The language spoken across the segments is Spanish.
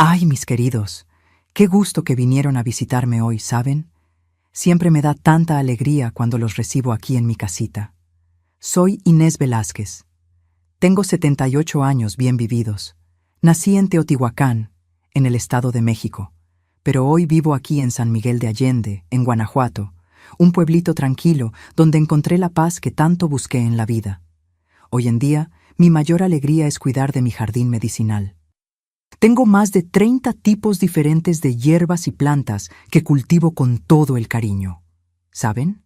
Ay, mis queridos, qué gusto que vinieron a visitarme hoy, ¿saben? Siempre me da tanta alegría cuando los recibo aquí en mi casita. Soy Inés Velázquez. Tengo 78 años bien vividos. Nací en Teotihuacán, en el Estado de México, pero hoy vivo aquí en San Miguel de Allende, en Guanajuato, un pueblito tranquilo donde encontré la paz que tanto busqué en la vida. Hoy en día, mi mayor alegría es cuidar de mi jardín medicinal. Tengo más de 30 tipos diferentes de hierbas y plantas que cultivo con todo el cariño. ¿Saben?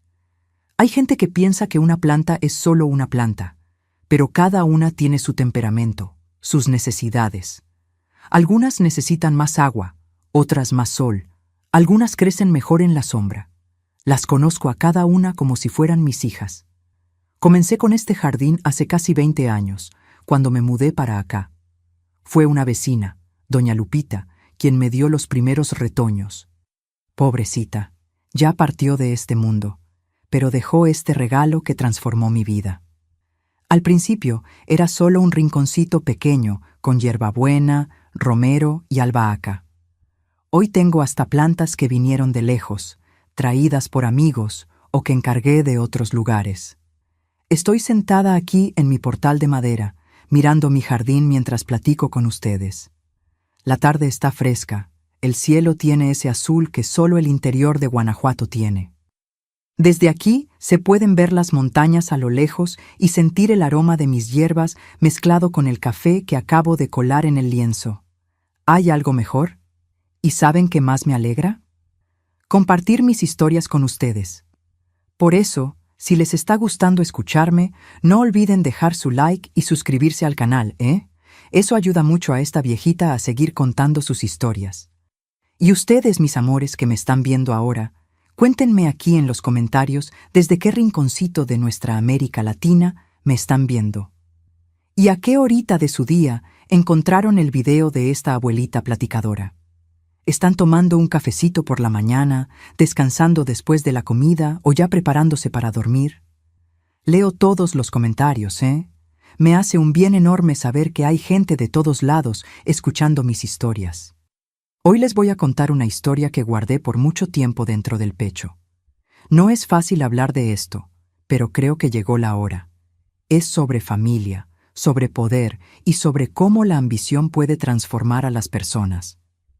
Hay gente que piensa que una planta es solo una planta, pero cada una tiene su temperamento, sus necesidades. Algunas necesitan más agua, otras más sol, algunas crecen mejor en la sombra. Las conozco a cada una como si fueran mis hijas. Comencé con este jardín hace casi 20 años, cuando me mudé para acá. Fue una vecina, doña Lupita, quien me dio los primeros retoños. Pobrecita, ya partió de este mundo, pero dejó este regalo que transformó mi vida. Al principio era solo un rinconcito pequeño con hierbabuena, romero y albahaca. Hoy tengo hasta plantas que vinieron de lejos, traídas por amigos o que encargué de otros lugares. Estoy sentada aquí en mi portal de madera, mirando mi jardín mientras platico con ustedes. La tarde está fresca, el cielo tiene ese azul que solo el interior de Guanajuato tiene. Desde aquí se pueden ver las montañas a lo lejos y sentir el aroma de mis hierbas mezclado con el café que acabo de colar en el lienzo. ¿Hay algo mejor? ¿Y saben qué más me alegra? Compartir mis historias con ustedes. Por eso, si les está gustando escucharme, no olviden dejar su like y suscribirse al canal, ¿eh? Eso ayuda mucho a esta viejita a seguir contando sus historias. Y ustedes, mis amores que me están viendo ahora, cuéntenme aquí en los comentarios desde qué rinconcito de nuestra América Latina me están viendo. ¿Y a qué horita de su día encontraron el video de esta abuelita platicadora? ¿Están tomando un cafecito por la mañana, descansando después de la comida o ya preparándose para dormir? Leo todos los comentarios, ¿eh? Me hace un bien enorme saber que hay gente de todos lados escuchando mis historias. Hoy les voy a contar una historia que guardé por mucho tiempo dentro del pecho. No es fácil hablar de esto, pero creo que llegó la hora. Es sobre familia, sobre poder y sobre cómo la ambición puede transformar a las personas.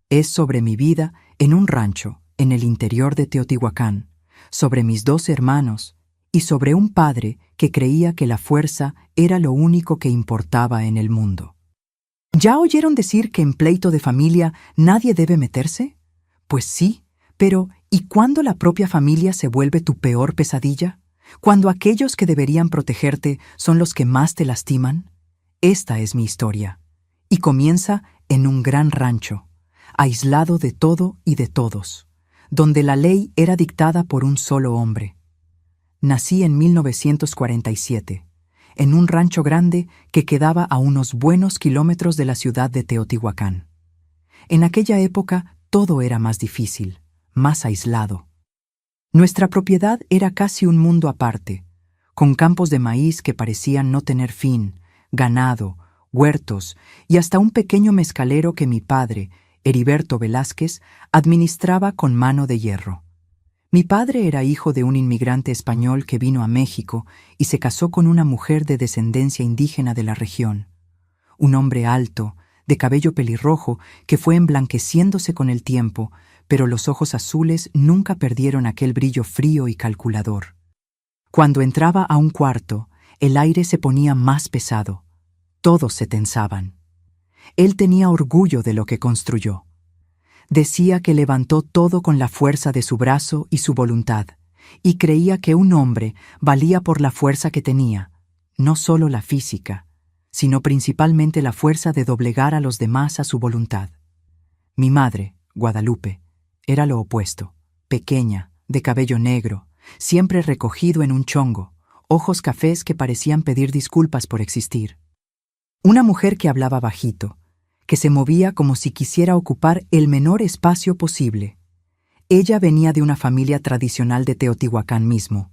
Es sobre mi vida en un rancho, en el interior de Teotihuacán, sobre mis 2 hermanos y sobre un padre que creía que la fuerza era lo único que importaba en el mundo. ¿Ya oyeron decir que en pleito de familia nadie debe meterse? Pues sí, pero ¿y cuándo la propia familia se vuelve tu peor pesadilla? ¿Cuando aquellos que deberían protegerte son los que más te lastiman? Esta es mi historia, y comienza en un gran rancho, aislado de todo y de todos, donde la ley era dictada por un solo hombre. Nací en 1947, en un rancho grande que quedaba a unos buenos kilómetros de la ciudad de Teotihuacán. En aquella época todo era más difícil, más aislado. Nuestra propiedad era casi un mundo aparte, con campos de maíz que parecían no tener fin, ganado, huertos y hasta un pequeño mezcalero que mi padre, Heriberto Velázquez, administraba con mano de hierro. Mi padre era hijo de un inmigrante español que vino a México y se casó con una mujer de descendencia indígena de la región. Un hombre alto, de cabello pelirrojo, que fue emblanqueciéndose con el tiempo, pero los ojos azules nunca perdieron aquel brillo frío y calculador. Cuando entraba a un cuarto, el aire se ponía más pesado. Todos se tensaban. Él tenía orgullo de lo que construyó. Decía que levantó todo con la fuerza de su brazo y su voluntad, y creía que un hombre valía por la fuerza que tenía, no solo la física, sino principalmente la fuerza de doblegar a los demás a su voluntad. Mi madre, Guadalupe, era lo opuesto, pequeña, de cabello negro, siempre recogido en un chongo, ojos cafés que parecían pedir disculpas por existir. Una mujer que hablaba bajito, que se movía como si quisiera ocupar el menor espacio posible. Ella venía de una familia tradicional de Teotihuacán mismo,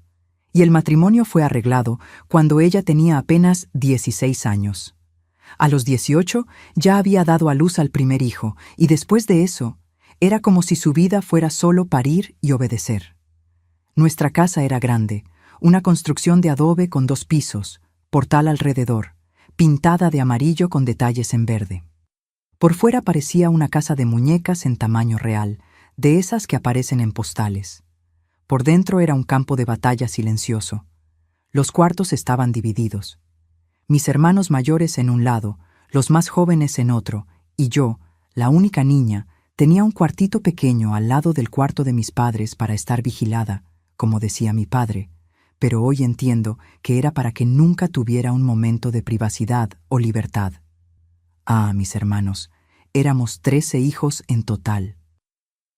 y el matrimonio fue arreglado cuando ella tenía apenas 16 años. A los 18 ya había dado a luz al primer hijo, y después de eso, era como si su vida fuera solo parir y obedecer. Nuestra casa era grande, una construcción de adobe con 2 pisos, portal alrededor, pintada de amarillo con detalles en verde. Por fuera parecía una casa de muñecas en tamaño real, de esas que aparecen en postales. Por dentro era un campo de batalla silencioso. Los cuartos estaban divididos. Mis hermanos mayores en un lado, los más jóvenes en otro, y yo, la única niña, tenía un cuartito pequeño al lado del cuarto de mis padres para estar vigilada, como decía mi padre, pero hoy entiendo que era para que nunca tuviera un momento de privacidad o libertad. Ah, mis hermanos, éramos 13 hijos en total.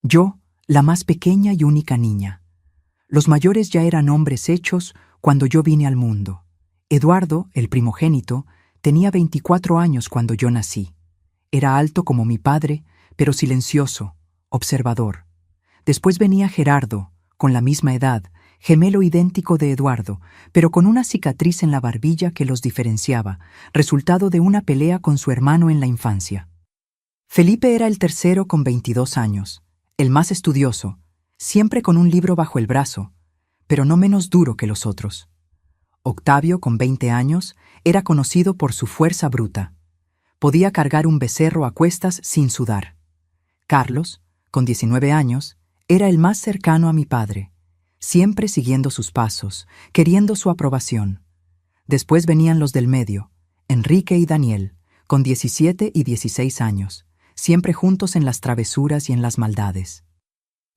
Yo, la más pequeña y única niña. Los mayores ya eran hombres hechos cuando yo vine al mundo. Eduardo, el primogénito, tenía 24 años cuando yo nací. Era alto como mi padre, pero silencioso, observador. Después venía Gerardo, con la misma edad, gemelo idéntico de Eduardo, pero con una cicatriz en la barbilla que los diferenciaba, resultado de una pelea con su hermano en la infancia. Felipe era el tercero con 22 años, el más estudioso, siempre con un libro bajo el brazo, pero no menos duro que los otros. Octavio, con 20 años, era conocido por su fuerza bruta. Podía cargar un becerro a cuestas sin sudar. Carlos, con 19 años, era el más cercano a mi padre, siempre siguiendo sus pasos, queriendo su aprobación. Después venían los del medio, Enrique y Daniel, con 17 y 16 años, siempre juntos en las travesuras y en las maldades.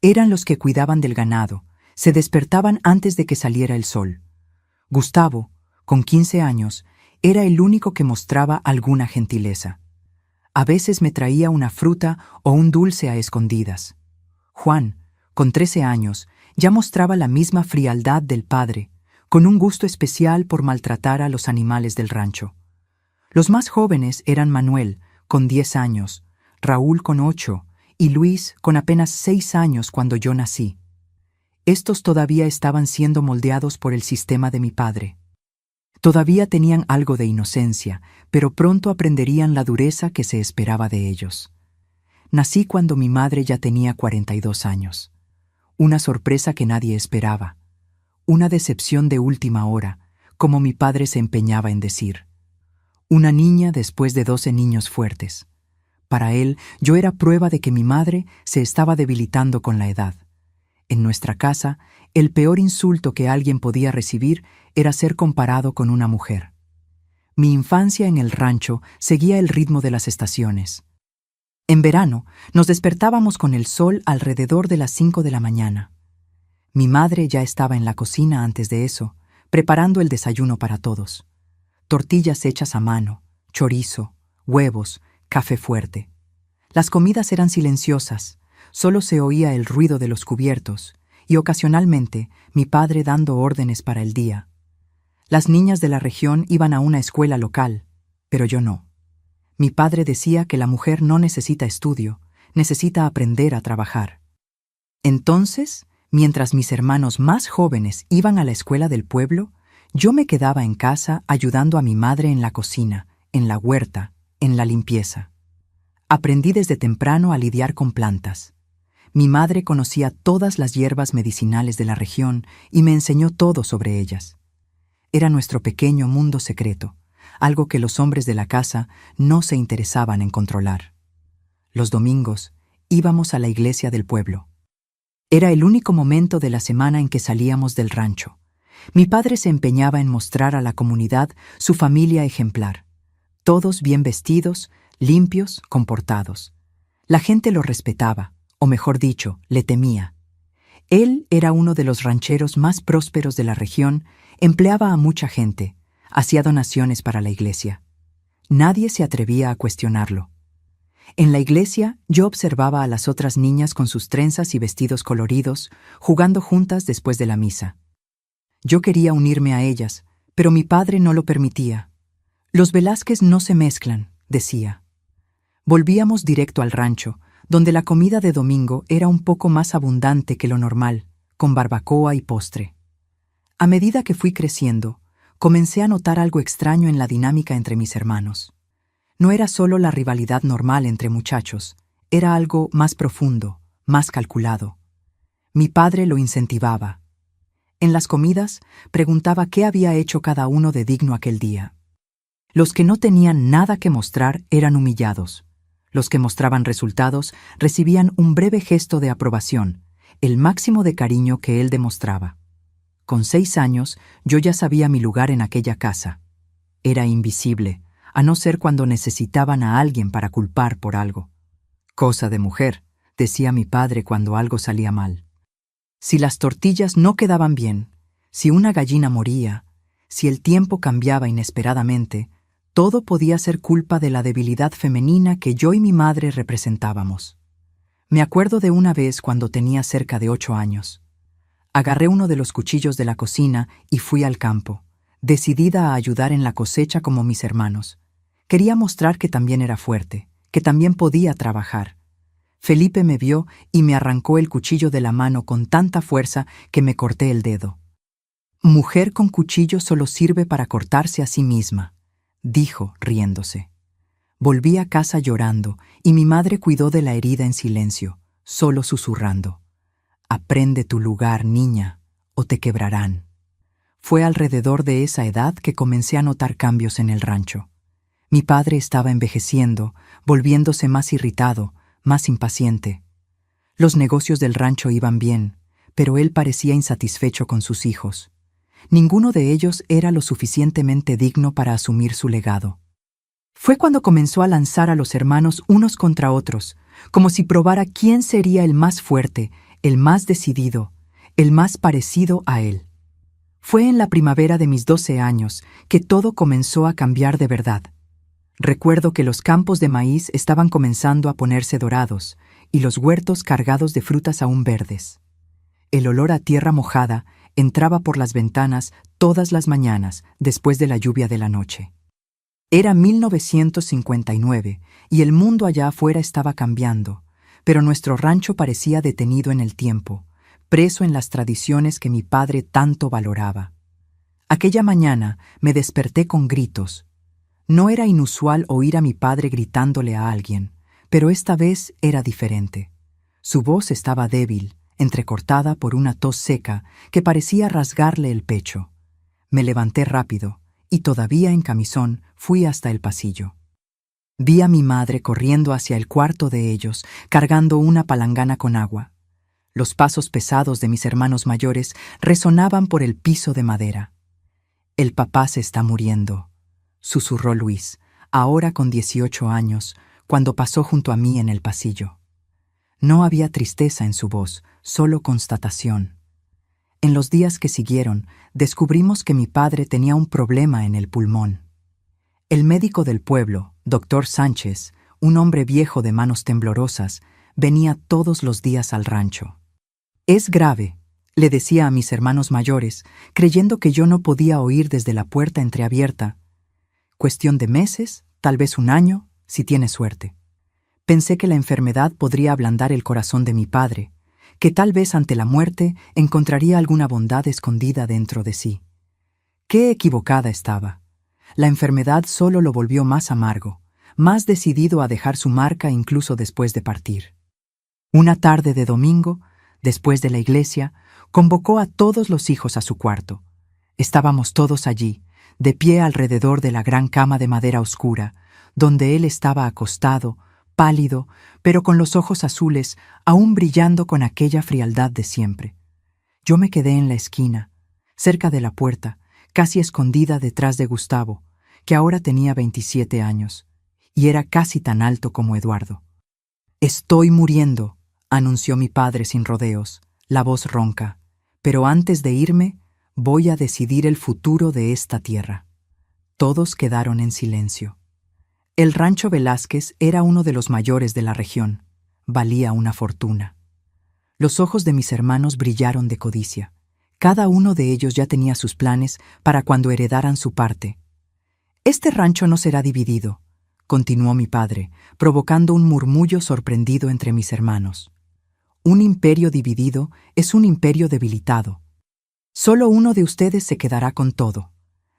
Eran los que cuidaban del ganado, se despertaban antes de que saliera el sol. Gustavo, con 15 años, era el único que mostraba alguna gentileza. A veces me traía una fruta o un dulce a escondidas. Juan, con 13 años, ya mostraba la misma frialdad del padre, con un gusto especial por maltratar a los animales del rancho. Los más jóvenes eran Manuel, con 10 años, Raúl con 8 y Luis con apenas 6 años cuando yo nací. Estos todavía estaban siendo moldeados por el sistema de mi padre. Todavía tenían algo de inocencia, pero pronto aprenderían la dureza que se esperaba de ellos. Nací cuando mi madre ya tenía 42 años. Una sorpresa que nadie esperaba. Una decepción de última hora, como mi padre se empeñaba en decir. Una niña después de 12 niños fuertes. Para él, yo era prueba de que mi madre se estaba debilitando con la edad. En nuestra casa, el peor insulto que alguien podía recibir era ser comparado con una mujer. Mi infancia en el rancho seguía el ritmo de las estaciones. En verano, nos despertábamos con el sol alrededor de las 5 de la mañana. Mi madre ya estaba en la cocina antes de eso, preparando el desayuno para todos. Tortillas hechas a mano, chorizo, huevos, café fuerte. Las comidas eran silenciosas, solo se oía el ruido de los cubiertos y ocasionalmente mi padre dando órdenes para el día. Las niñas de la región iban a una escuela local, pero yo no. Mi padre decía que la mujer no necesita estudio, necesita aprender a trabajar. Entonces, mientras mis hermanos más jóvenes iban a la escuela del pueblo, yo me quedaba en casa ayudando a mi madre en la cocina, en la huerta, en la limpieza. Aprendí desde temprano a lidiar con plantas. Mi madre conocía todas las hierbas medicinales de la región y me enseñó todo sobre ellas. Era nuestro pequeño mundo secreto, algo que los hombres de la casa no se interesaban en controlar. Los domingos íbamos a la iglesia del pueblo. Era el único momento de la semana en que salíamos del rancho. Mi padre se empeñaba en mostrar a la comunidad su familia ejemplar. Todos bien vestidos, limpios, comportados. La gente lo respetaba, o mejor dicho, le temía. Él era uno de los rancheros más prósperos de la región, empleaba a mucha gente, hacía donaciones para la iglesia. Nadie se atrevía a cuestionarlo. En la iglesia yo observaba a las otras niñas con sus trenzas y vestidos coloridos, jugando juntas después de la misa. Yo quería unirme a ellas, pero mi padre no lo permitía. Los Velázquez no se mezclan, decía. Volvíamos directo al rancho, donde la comida de domingo era un poco más abundante que lo normal, con barbacoa y postre. A medida que fui creciendo, comencé a notar algo extraño en la dinámica entre mis hermanos. No era solo la rivalidad normal entre muchachos, era algo más profundo, más calculado. Mi padre lo incentivaba. En las comidas, preguntaba qué había hecho cada uno de digno aquel día. Los que no tenían nada que mostrar eran humillados. Los que mostraban resultados recibían un breve gesto de aprobación, el máximo de cariño que él demostraba. Con 6 años, yo ya sabía mi lugar en aquella casa. Era invisible, a no ser cuando necesitaban a alguien para culpar por algo. Cosa de mujer, decía mi padre cuando algo salía mal. Si las tortillas no quedaban bien, si una gallina moría, si el tiempo cambiaba inesperadamente, todo podía ser culpa de la debilidad femenina que yo y mi madre representábamos. Me acuerdo de una vez cuando tenía cerca de 8 años. Agarré uno de los cuchillos de la cocina y fui al campo, decidida a ayudar en la cosecha como mis hermanos. Quería mostrar que también era fuerte, que también podía trabajar. Felipe me vio y me arrancó el cuchillo de la mano con tanta fuerza que me corté el dedo. Mujer con cuchillo solo sirve para cortarse a sí misma, dijo, riéndose. Volví a casa llorando y mi madre cuidó de la herida en silencio, solo susurrando. Aprende tu lugar, niña, o te quebrarán. Fue alrededor de esa edad que comencé a notar cambios en el rancho. Mi padre estaba envejeciendo, volviéndose más irritado, más impaciente. Los negocios del rancho iban bien, pero él parecía insatisfecho con sus hijos. Ninguno de ellos era lo suficientemente digno para asumir su legado. Fue cuando comenzó a lanzar a los hermanos unos contra otros, como si probara quién sería el más fuerte, el más decidido, el más parecido a él. Fue en la primavera de mis 12 años que todo comenzó a cambiar de verdad. Recuerdo que los campos de maíz estaban comenzando a ponerse dorados y los huertos cargados de frutas aún verdes. El olor a tierra mojada entraba por las ventanas todas las mañanas después de la lluvia de la noche. Era 1959 y el mundo allá afuera estaba cambiando, pero nuestro rancho parecía detenido en el tiempo, preso en las tradiciones que mi padre tanto valoraba. Aquella mañana me desperté con gritos. No era inusual oír a mi padre gritándole a alguien, pero esta vez era diferente. Su voz estaba débil, entrecortada por una tos seca que parecía rasgarle el pecho. Me levanté rápido y todavía en camisón fui hasta el pasillo. Vi a mi madre corriendo hacia el cuarto de ellos, cargando una palangana con agua. Los pasos pesados de mis hermanos mayores resonaban por el piso de madera. «El papá se está muriendo», susurró Luis, ahora con 18 años, cuando pasó junto a mí en el pasillo. No había tristeza en su voz, solo constatación. En los días que siguieron, descubrimos que mi padre tenía un problema en el pulmón. El médico del pueblo, doctor Sánchez, un hombre viejo de manos temblorosas, venía todos los días al rancho. «Es grave», le decía a mis hermanos mayores, creyendo que yo no podía oír desde la puerta entreabierta. «Cuestión de meses, tal vez un año, si tiene suerte». Pensé que la enfermedad podría ablandar el corazón de mi padre, que tal vez ante la muerte encontraría alguna bondad escondida dentro de sí. Qué equivocada estaba. La enfermedad solo lo volvió más amargo, más decidido a dejar su marca incluso después de partir. Una tarde de domingo, después de la iglesia, convocó a todos los hijos a su cuarto. Estábamos todos allí, de pie alrededor de la gran cama de madera oscura, donde él estaba acostado, pálido, pero con los ojos azules, aún brillando con aquella frialdad de siempre. Yo me quedé en la esquina, cerca de la puerta, casi escondida detrás de Gustavo, que ahora tenía 27 años, y era casi tan alto como Eduardo. «Estoy muriendo», anunció mi padre sin rodeos, la voz ronca, «pero antes de irme, voy a decidir el futuro de esta tierra». Todos quedaron en silencio. El rancho Velázquez era uno de los mayores de la región. Valía una fortuna. Los ojos de mis hermanos brillaron de codicia. Cada uno de ellos ya tenía sus planes para cuando heredaran su parte. «Este rancho no será dividido», continuó mi padre, provocando un murmullo sorprendido entre mis hermanos. «Un imperio dividido es un imperio debilitado. Solo uno de ustedes se quedará con todo».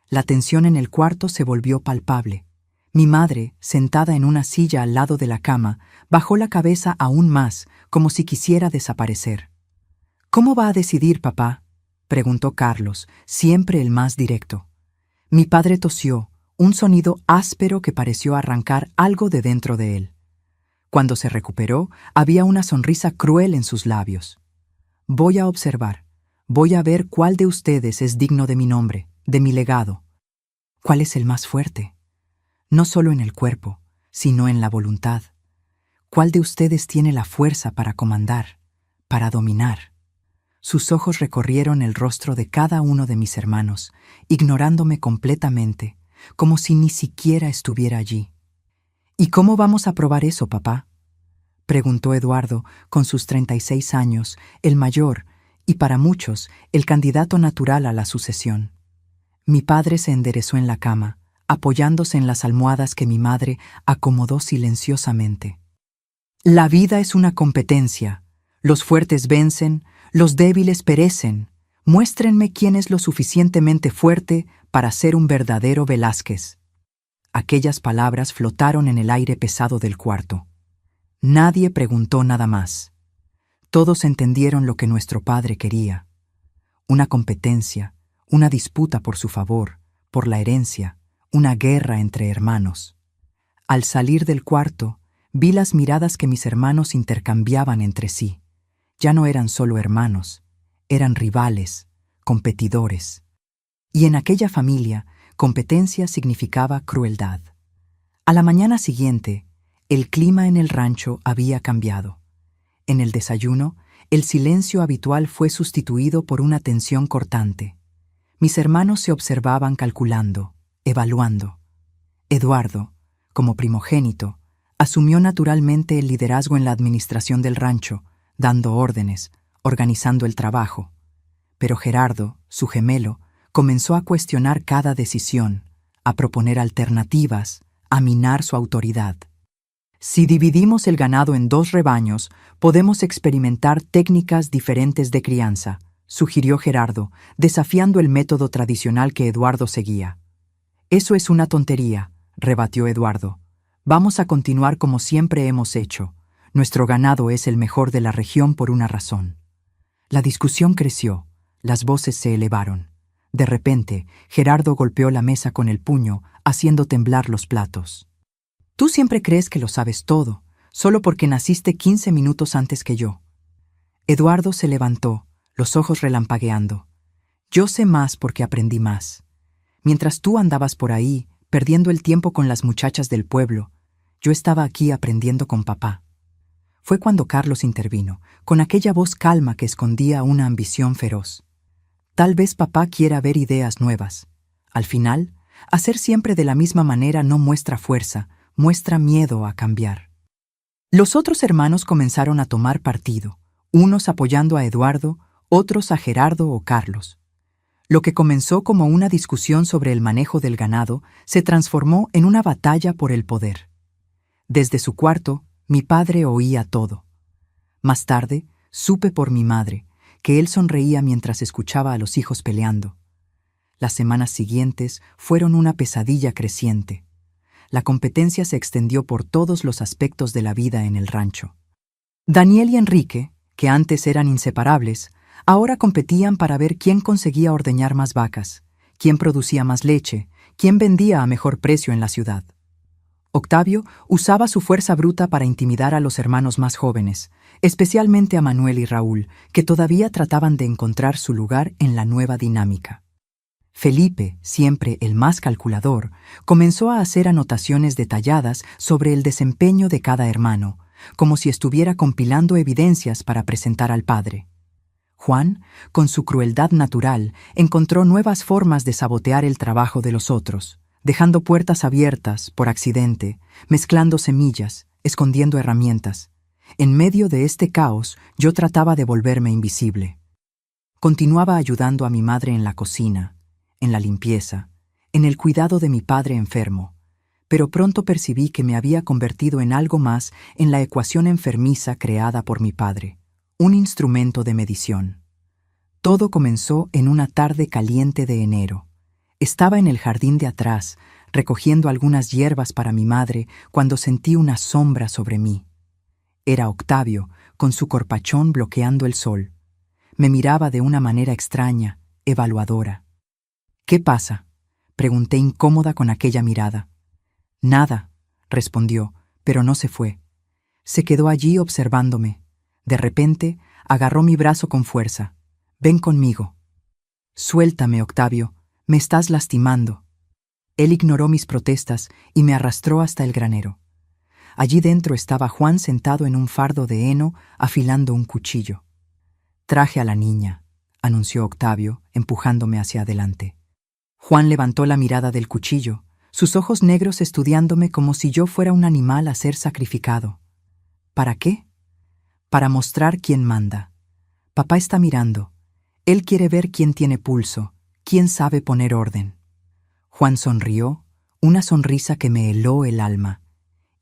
La tensión en el cuarto se volvió palpable. Mi madre, sentada en una silla al lado de la cama, bajó la cabeza aún más, como si quisiera desaparecer. «¿Cómo va a decidir, papá?», preguntó Carlos, siempre el más directo. Mi padre tosió, un sonido áspero que pareció arrancar algo de dentro de él. Cuando se recuperó, había una sonrisa cruel en sus labios. «Voy a observar. Voy a ver cuál de ustedes es digno de mi nombre, de mi legado. ¿Cuál es el más fuerte? No solo en el cuerpo, sino en la voluntad. ¿Cuál de ustedes tiene la fuerza para comandar, para dominar?» Sus ojos recorrieron el rostro de cada uno de mis hermanos, ignorándome completamente, como si ni siquiera estuviera allí. «¿Y cómo vamos a probar eso, papá?», preguntó Eduardo, con sus 36 años, el mayor, y para muchos, el candidato natural a la sucesión. Mi padre se enderezó en la cama, apoyándose en las almohadas que mi madre acomodó silenciosamente. «La vida es una competencia. Los fuertes vencen, los débiles perecen. Muéstrenme quién es lo suficientemente fuerte para ser un verdadero Velázquez». Aquellas palabras flotaron en el aire pesado del cuarto. Nadie preguntó nada más. Todos entendieron lo que nuestro padre quería. Una competencia, una disputa por su favor, por la herencia, una guerra entre hermanos. Al salir del cuarto, vi las miradas que mis hermanos intercambiaban entre sí. Ya no eran solo hermanos, eran rivales, competidores. Y en aquella familia, competencia significaba crueldad. A la mañana siguiente, el clima en el rancho había cambiado. En el desayuno, el silencio habitual fue sustituido por una tensión cortante. Mis hermanos se observaban calculando, evaluando. Eduardo, como primogénito, asumió naturalmente el liderazgo en la administración del rancho, dando órdenes, organizando el trabajo. Pero Gerardo, su gemelo, comenzó a cuestionar cada decisión, a proponer alternativas, a minar su autoridad. «Si dividimos el ganado en 2 rebaños, podemos experimentar técnicas diferentes de crianza», sugirió Gerardo, desafiando el método tradicional que Eduardo seguía. «Eso es una tontería», rebatió Eduardo. «Vamos a continuar como siempre hemos hecho. Nuestro ganado es el mejor de la región por una razón». La discusión creció, las voces se elevaron. De repente, Gerardo golpeó la mesa con el puño, haciendo temblar los platos. «Tú siempre crees que lo sabes todo, solo porque naciste 15 minutos antes que yo». Eduardo se levantó, los ojos relampagueando. «Yo sé más porque aprendí más. Mientras tú andabas por ahí, perdiendo el tiempo con las muchachas del pueblo, yo estaba aquí aprendiendo con papá». Fue cuando Carlos intervino, con aquella voz calma que escondía una ambición feroz. «Tal vez papá quiera ver ideas nuevas. Al final, hacer siempre de la misma manera no muestra fuerza, muestra miedo a cambiar». Los otros hermanos comenzaron a tomar partido, unos apoyando a Eduardo, otros a Gerardo o Carlos. Lo que comenzó como una discusión sobre el manejo del ganado se transformó en una batalla por el poder. Desde su cuarto, mi padre oía todo. Más tarde, supe por mi madre que él sonreía mientras escuchaba a los hijos peleando. Las semanas siguientes fueron una pesadilla creciente. La competencia se extendió por todos los aspectos de la vida en el rancho. Daniel y Enrique, que antes eran inseparables, ahora competían para ver quién conseguía ordeñar más vacas, quién producía más leche, quién vendía a mejor precio en la ciudad. Octavio usaba su fuerza bruta para intimidar a los hermanos más jóvenes, especialmente a Manuel y Raúl, que todavía trataban de encontrar su lugar en la nueva dinámica. Felipe, siempre el más calculador, comenzó a hacer anotaciones detalladas sobre el desempeño de cada hermano, como si estuviera compilando evidencias para presentar al padre. Juan, con su crueldad natural, encontró nuevas formas de sabotear el trabajo de los otros, dejando puertas abiertas, por accidente, mezclando semillas, escondiendo herramientas. En medio de este caos, yo trataba de volverme invisible. Continuaba ayudando a mi madre en la cocina, en la limpieza, en el cuidado de mi padre enfermo, pero pronto percibí que me había convertido en algo más en la ecuación enfermiza creada por mi padre, un instrumento de medición. Todo comenzó en una tarde caliente de enero. Estaba en el jardín de atrás, recogiendo algunas hierbas para mi madre, cuando sentí una sombra sobre mí. Era Octavio, con su corpachón bloqueando el sol. Me miraba de una manera extraña, evaluadora. «¿Qué pasa?», pregunté incómoda con aquella mirada. «Nada», respondió, pero no se fue. Se quedó allí observándome. De repente, agarró mi brazo con fuerza. «Ven conmigo». «Suéltame, Octavio, me estás lastimando». Él ignoró mis protestas y me arrastró hasta el granero. Allí dentro estaba Juan sentado en un fardo de heno, afilando un cuchillo. «Traje a la niña», anunció Octavio, empujándome hacia adelante. Juan levantó la mirada del cuchillo, sus ojos negros estudiándome como si yo fuera un animal a ser sacrificado. «¿Para qué?». «Para mostrar quién manda. Papá está mirando. Él quiere ver quién tiene pulso, quién sabe poner orden». Juan sonrió, una sonrisa que me heló el alma.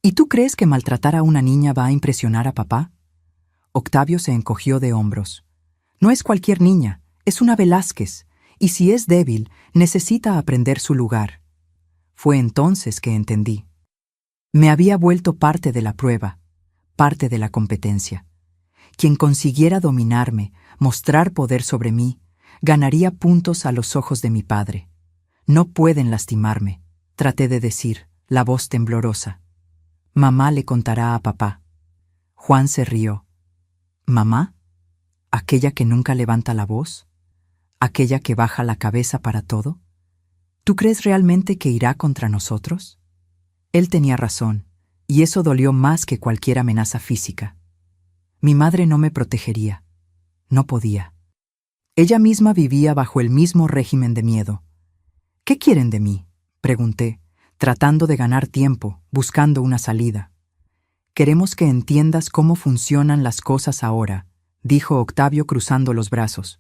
«¿Y tú crees que maltratar a una niña va a impresionar a papá?». Octavio se encogió de hombros. «No es cualquier niña, es una Velázquez, y si es débil, necesita aprender su lugar». Fue entonces que entendí. Me había vuelto parte de la prueba, parte de la competencia. Quien consiguiera dominarme, mostrar poder sobre mí, ganaría puntos a los ojos de mi padre. «No pueden lastimarme», traté de decir, la voz temblorosa. «Mamá le contará a papá». Juan se rió. «¿Mamá? ¿Aquella que nunca levanta la voz? ¿Aquella que baja la cabeza para todo? ¿Tú crees realmente que irá contra nosotros?». Él tenía razón, y eso dolió más que cualquier amenaza física. Mi madre no me protegería. No podía. Ella misma vivía bajo el mismo régimen de miedo. «¿Qué quieren de mí?», pregunté, tratando de ganar tiempo, buscando una salida. «Queremos que entiendas cómo funcionan las cosas ahora», dijo Octavio cruzando los brazos.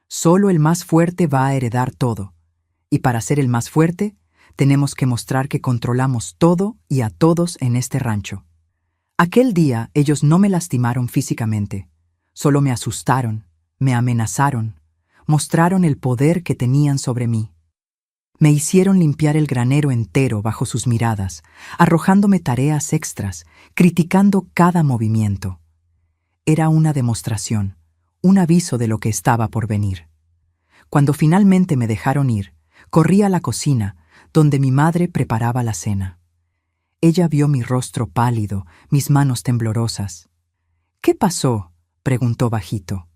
«Solo el más fuerte va a heredar todo, y para ser el más fuerte, tenemos que mostrar que controlamos todo y a todos en este rancho». Aquel día ellos no me lastimaron físicamente, solo me asustaron, me amenazaron, mostraron el poder que tenían sobre mí. Me hicieron limpiar el granero entero bajo sus miradas, arrojándome tareas extras, criticando cada movimiento. Era una demostración, un aviso de lo que estaba por venir. Cuando finalmente me dejaron ir, corrí a la cocina, donde mi madre preparaba la cena. Ella vio mi rostro pálido, mis manos temblorosas. «¿Qué pasó?», preguntó bajito.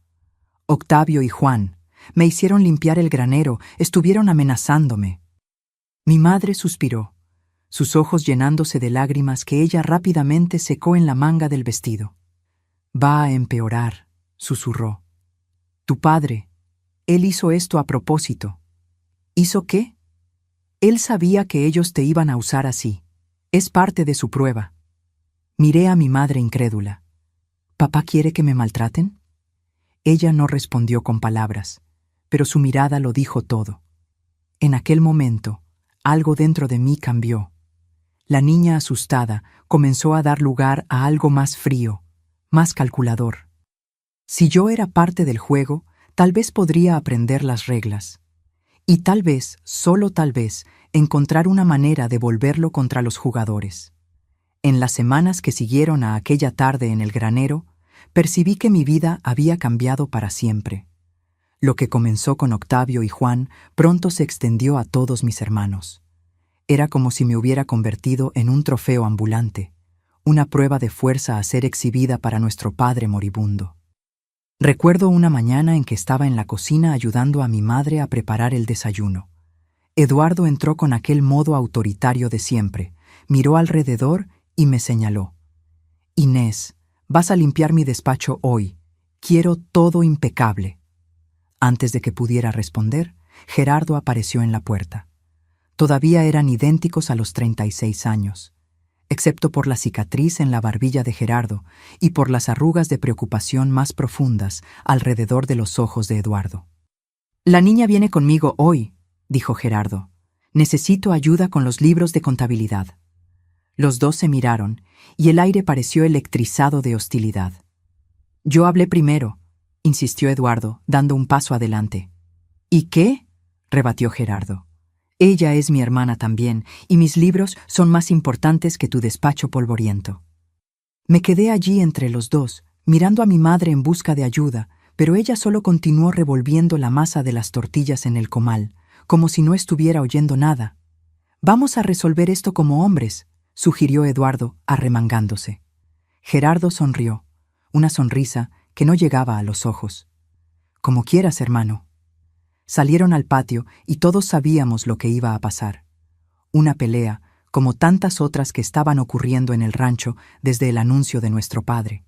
«Octavio y Juan me hicieron limpiar el granero, estuvieron amenazándome». Mi madre suspiró, sus ojos llenándose de lágrimas que ella rápidamente secó en la manga del vestido. «Va a empeorar», susurró. «Tu padre, él hizo esto a propósito». «¿Hizo qué?». «Él sabía que ellos te iban a usar así. Es parte de su prueba». Miré a mi madre incrédula. «¿Papá quiere que me maltraten?». Ella no respondió con palabras, pero su mirada lo dijo todo. En aquel momento, algo dentro de mí cambió. La niña asustada comenzó a dar lugar a algo más frío, más calculador. Si yo era parte del juego, tal vez podría aprender las reglas. Y tal vez, solo tal vez, encontrar una manera de volverlo contra los jugadores. En las semanas que siguieron a aquella tarde en el granero, percibí que mi vida había cambiado para siempre. Lo que comenzó con Octavio y Juan pronto se extendió a todos mis hermanos. Era como si me hubiera convertido en un trofeo ambulante, una prueba de fuerza a ser exhibida para nuestro padre moribundo. Recuerdo una mañana en que estaba en la cocina ayudando a mi madre a preparar el desayuno. Eduardo entró con aquel modo autoritario de siempre, miró alrededor y me señaló. «Inés, vas a limpiar mi despacho hoy. Quiero todo impecable». Antes de que pudiera responder, Gerardo apareció en la puerta. Todavía eran idénticos a los 36 años, excepto por la cicatriz en la barbilla de Gerardo y por las arrugas de preocupación más profundas alrededor de los ojos de Eduardo. «La niña viene conmigo hoy», dijo Gerardo. «Necesito ayuda con los libros de contabilidad». Los dos se miraron y el aire pareció electrizado de hostilidad. «Yo hablé primero», insistió Eduardo, dando un paso adelante. «¿Y qué?», rebatió Gerardo. Ella es mi hermana también, y mis libros son más importantes que tu despacho polvoriento. Me quedé allí entre los dos, mirando a mi madre en busca de ayuda, pero ella solo continuó revolviendo la masa de las tortillas en el comal, como si no estuviera oyendo nada. «Vamos a resolver esto como hombres», sugirió Eduardo, arremangándose. Gerardo sonrió, una sonrisa que no llegaba a los ojos. «Como quieras, hermano». Salieron al patio y todos sabíamos lo que iba a pasar. Una pelea, como tantas otras que estaban ocurriendo en el rancho desde el anuncio de nuestro padre.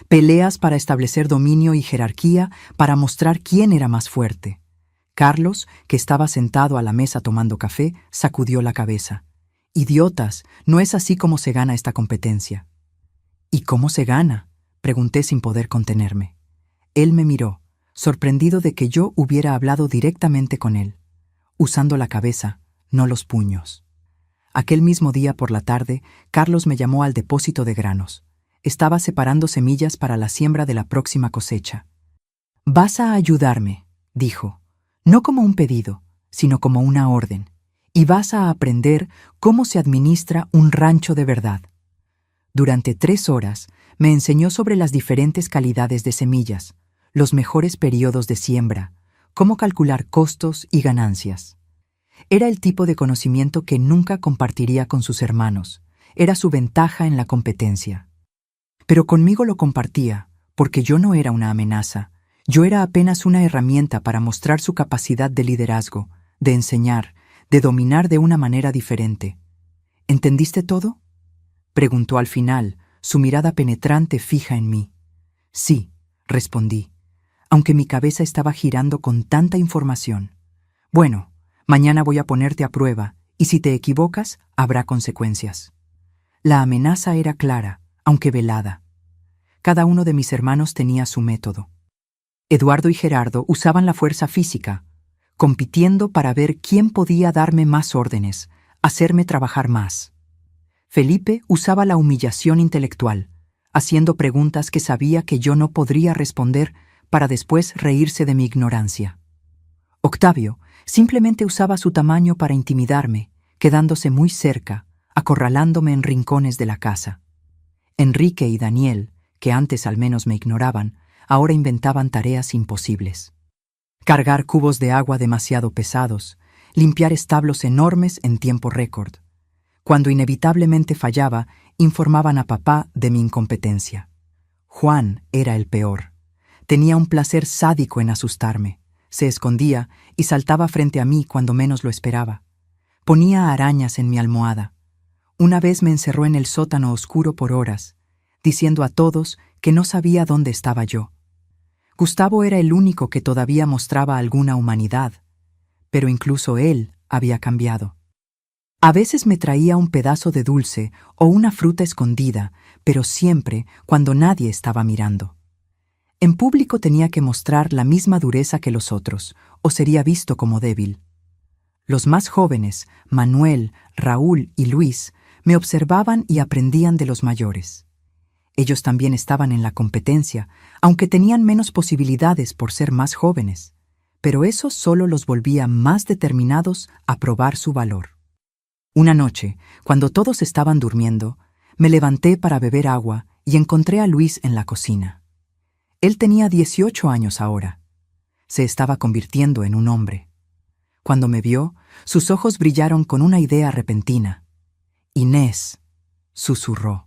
Peleas para establecer dominio y jerarquía, para mostrar quién era más fuerte. Carlos, que estaba sentado a la mesa tomando café, sacudió la cabeza. «Idiotas, no es así como se gana esta competencia». «¿Y cómo se gana?», pregunté sin poder contenerme. Él me miró, sorprendido de que yo hubiera hablado directamente con él, usando la cabeza, no los puños. Aquel mismo día por la tarde, Carlos me llamó al depósito de granos. Estaba separando semillas para la siembra de la próxima cosecha. «Vas a ayudarme», dijo, «no como un pedido, sino como una orden, y vas a aprender cómo se administra un rancho de verdad». Durante 3 horas me enseñó sobre las diferentes calidades de semillas, los mejores periodos de siembra, cómo calcular costos y ganancias. Era el tipo de conocimiento que nunca compartiría con sus hermanos. Era su ventaja en la competencia. Pero conmigo lo compartía, porque yo no era una amenaza. Yo era apenas una herramienta para mostrar su capacidad de liderazgo, de enseñar, de dominar de una manera diferente. «¿Entendiste todo?», preguntó al final, su mirada penetrante fija en mí. «Sí», respondí, aunque mi cabeza estaba girando con tanta información. «Bueno, mañana voy a ponerte a prueba, y si te equivocas, habrá consecuencias». La amenaza era clara, aunque velada. Cada uno de mis hermanos tenía su método. Eduardo y Gerardo usaban la fuerza física, compitiendo para ver quién podía darme más órdenes, hacerme trabajar más. Felipe usaba la humillación intelectual, haciendo preguntas que sabía que yo no podría responder para después reírse de mi ignorancia. Octavio simplemente usaba su tamaño para intimidarme, quedándose muy cerca, acorralándome en rincones de la casa. Enrique y Daniel, que antes al menos me ignoraban, ahora inventaban tareas imposibles. Cargar cubos de agua demasiado pesados, limpiar establos enormes en tiempo récord. Cuando inevitablemente fallaba, informaban a papá de mi incompetencia. Juan era el peor. Tenía un placer sádico en asustarme. Se escondía y saltaba frente a mí cuando menos lo esperaba. Ponía arañas en mi almohada. Una vez me encerró en el sótano oscuro por horas, diciendo a todos que no sabía dónde estaba yo. Gustavo era el único que todavía mostraba alguna humanidad, pero incluso él había cambiado. A veces me traía un pedazo de dulce o una fruta escondida, pero siempre cuando nadie estaba mirando. En público tenía que mostrar la misma dureza que los otros, o sería visto como débil. Los más jóvenes, Manuel, Raúl y Luis, me observaban y aprendían de los mayores. Ellos también estaban en la competencia, aunque tenían menos posibilidades por ser más jóvenes, pero eso solo los volvía más determinados a probar su valor. Una noche, cuando todos estaban durmiendo, me levanté para beber agua y encontré a Luis en la cocina. Él tenía 18 años ahora. Se estaba convirtiendo en un hombre. Cuando me vio, sus ojos brillaron con una idea repentina. «Inés», susurró,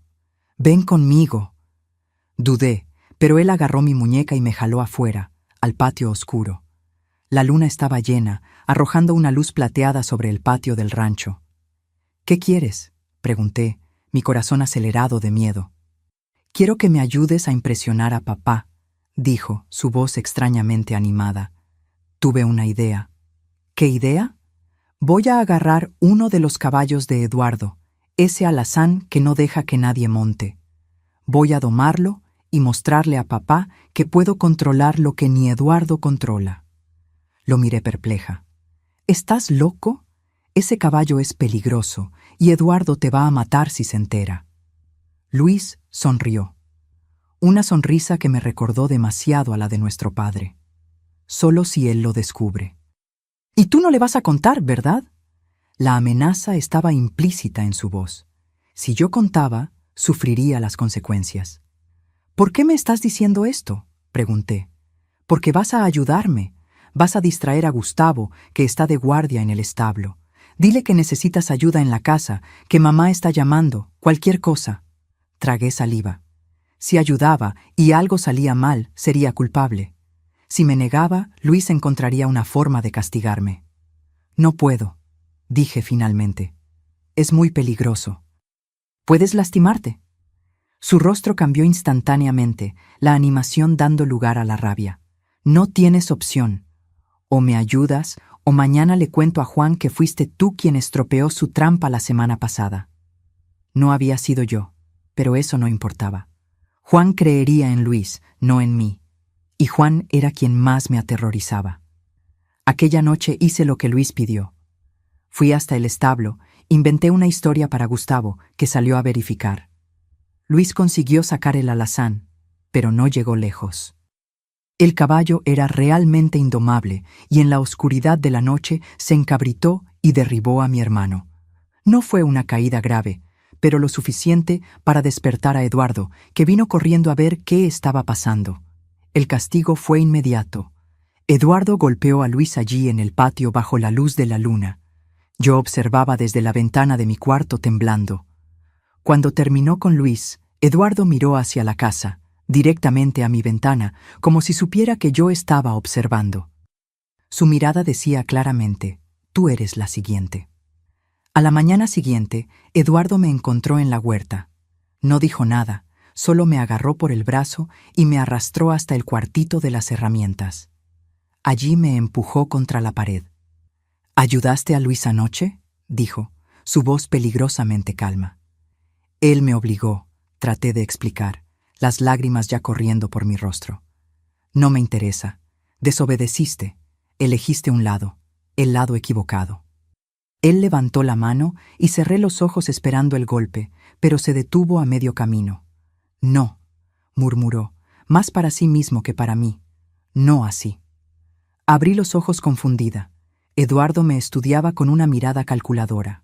«ven conmigo». Dudé, pero él agarró mi muñeca y me jaló afuera, al patio oscuro. La luna estaba llena, arrojando una luz plateada sobre el patio del rancho. «¿Qué quieres?», pregunté, mi corazón acelerado de miedo. «Quiero que me ayudes a impresionar a papá», dijo, su voz extrañamente animada. Tuve una idea. «¿Qué idea?». «Voy a agarrar uno de los caballos de Eduardo, ese alazán que no deja que nadie monte. Voy a domarlo y mostrarle a papá que puedo controlar lo que ni Eduardo controla». Lo miré perpleja. «¿Estás loco? Ese caballo es peligroso y Eduardo te va a matar si se entera». Luis sonrió. Una sonrisa que me recordó demasiado a la de nuestro padre. «Solo si él lo descubre». «Y tú no le vas a contar, ¿verdad?», La amenaza estaba implícita en su voz. Si yo contaba, sufriría las consecuencias. ¿Por qué me estás diciendo esto?, pregunté. Porque vas a ayudarme. Vas a distraer a Gustavo, que está de guardia en el establo. Dile que necesitas ayuda en la casa, que mamá está llamando, cualquier cosa. Tragué saliva. Si ayudaba y algo salía mal, sería culpable. Si me negaba, Luis encontraría una forma de castigarme. No puedo, dije finalmente. Es muy peligroso. ¿Puedes lastimarte? Su rostro cambió instantáneamente, la animación dando lugar a la rabia. No tienes opción. O me ayudas, o mañana le cuento a Juan que fuiste tú quien estropeó su trampa la semana pasada. No había sido yo, pero eso no importaba. Juan creería en Luis, no en mí. Y Juan era quien más me aterrorizaba. Aquella noche hice lo que Luis pidió. Fui hasta el establo, inventé una historia para Gustavo, que salió a verificar. Luis consiguió sacar el alazán, pero no llegó lejos. El caballo era realmente indomable y en la oscuridad de la noche se encabritó y derribó a mi hermano. No fue una caída grave, pero lo suficiente para despertar a Eduardo, que vino corriendo a ver qué estaba pasando. El castigo fue inmediato. Eduardo golpeó a Luis allí en el patio bajo la luz de la luna. Yo observaba desde la ventana de mi cuarto temblando. Cuando terminó con Luis, Eduardo miró hacia la casa, directamente a mi ventana, como si supiera que yo estaba observando. Su mirada decía claramente: «Tú eres la siguiente». A la mañana siguiente, Eduardo me encontró en la huerta. No dijo nada, solo me agarró por el brazo y me arrastró hasta el cuartito de las herramientas. Allí me empujó contra la pared. «¿Ayudaste a Luis anoche?», dijo, su voz peligrosamente calma. Él me obligó, traté de explicar, las lágrimas ya corriendo por mi rostro. «No me interesa. Desobedeciste. Elegiste un lado, el lado equivocado». Él levantó la mano y cerré los ojos esperando el golpe, pero se detuvo a medio camino. «No», murmuró, más para sí mismo que para mí. «No así». Abrí los ojos confundida. Eduardo me estudiaba con una mirada calculadora.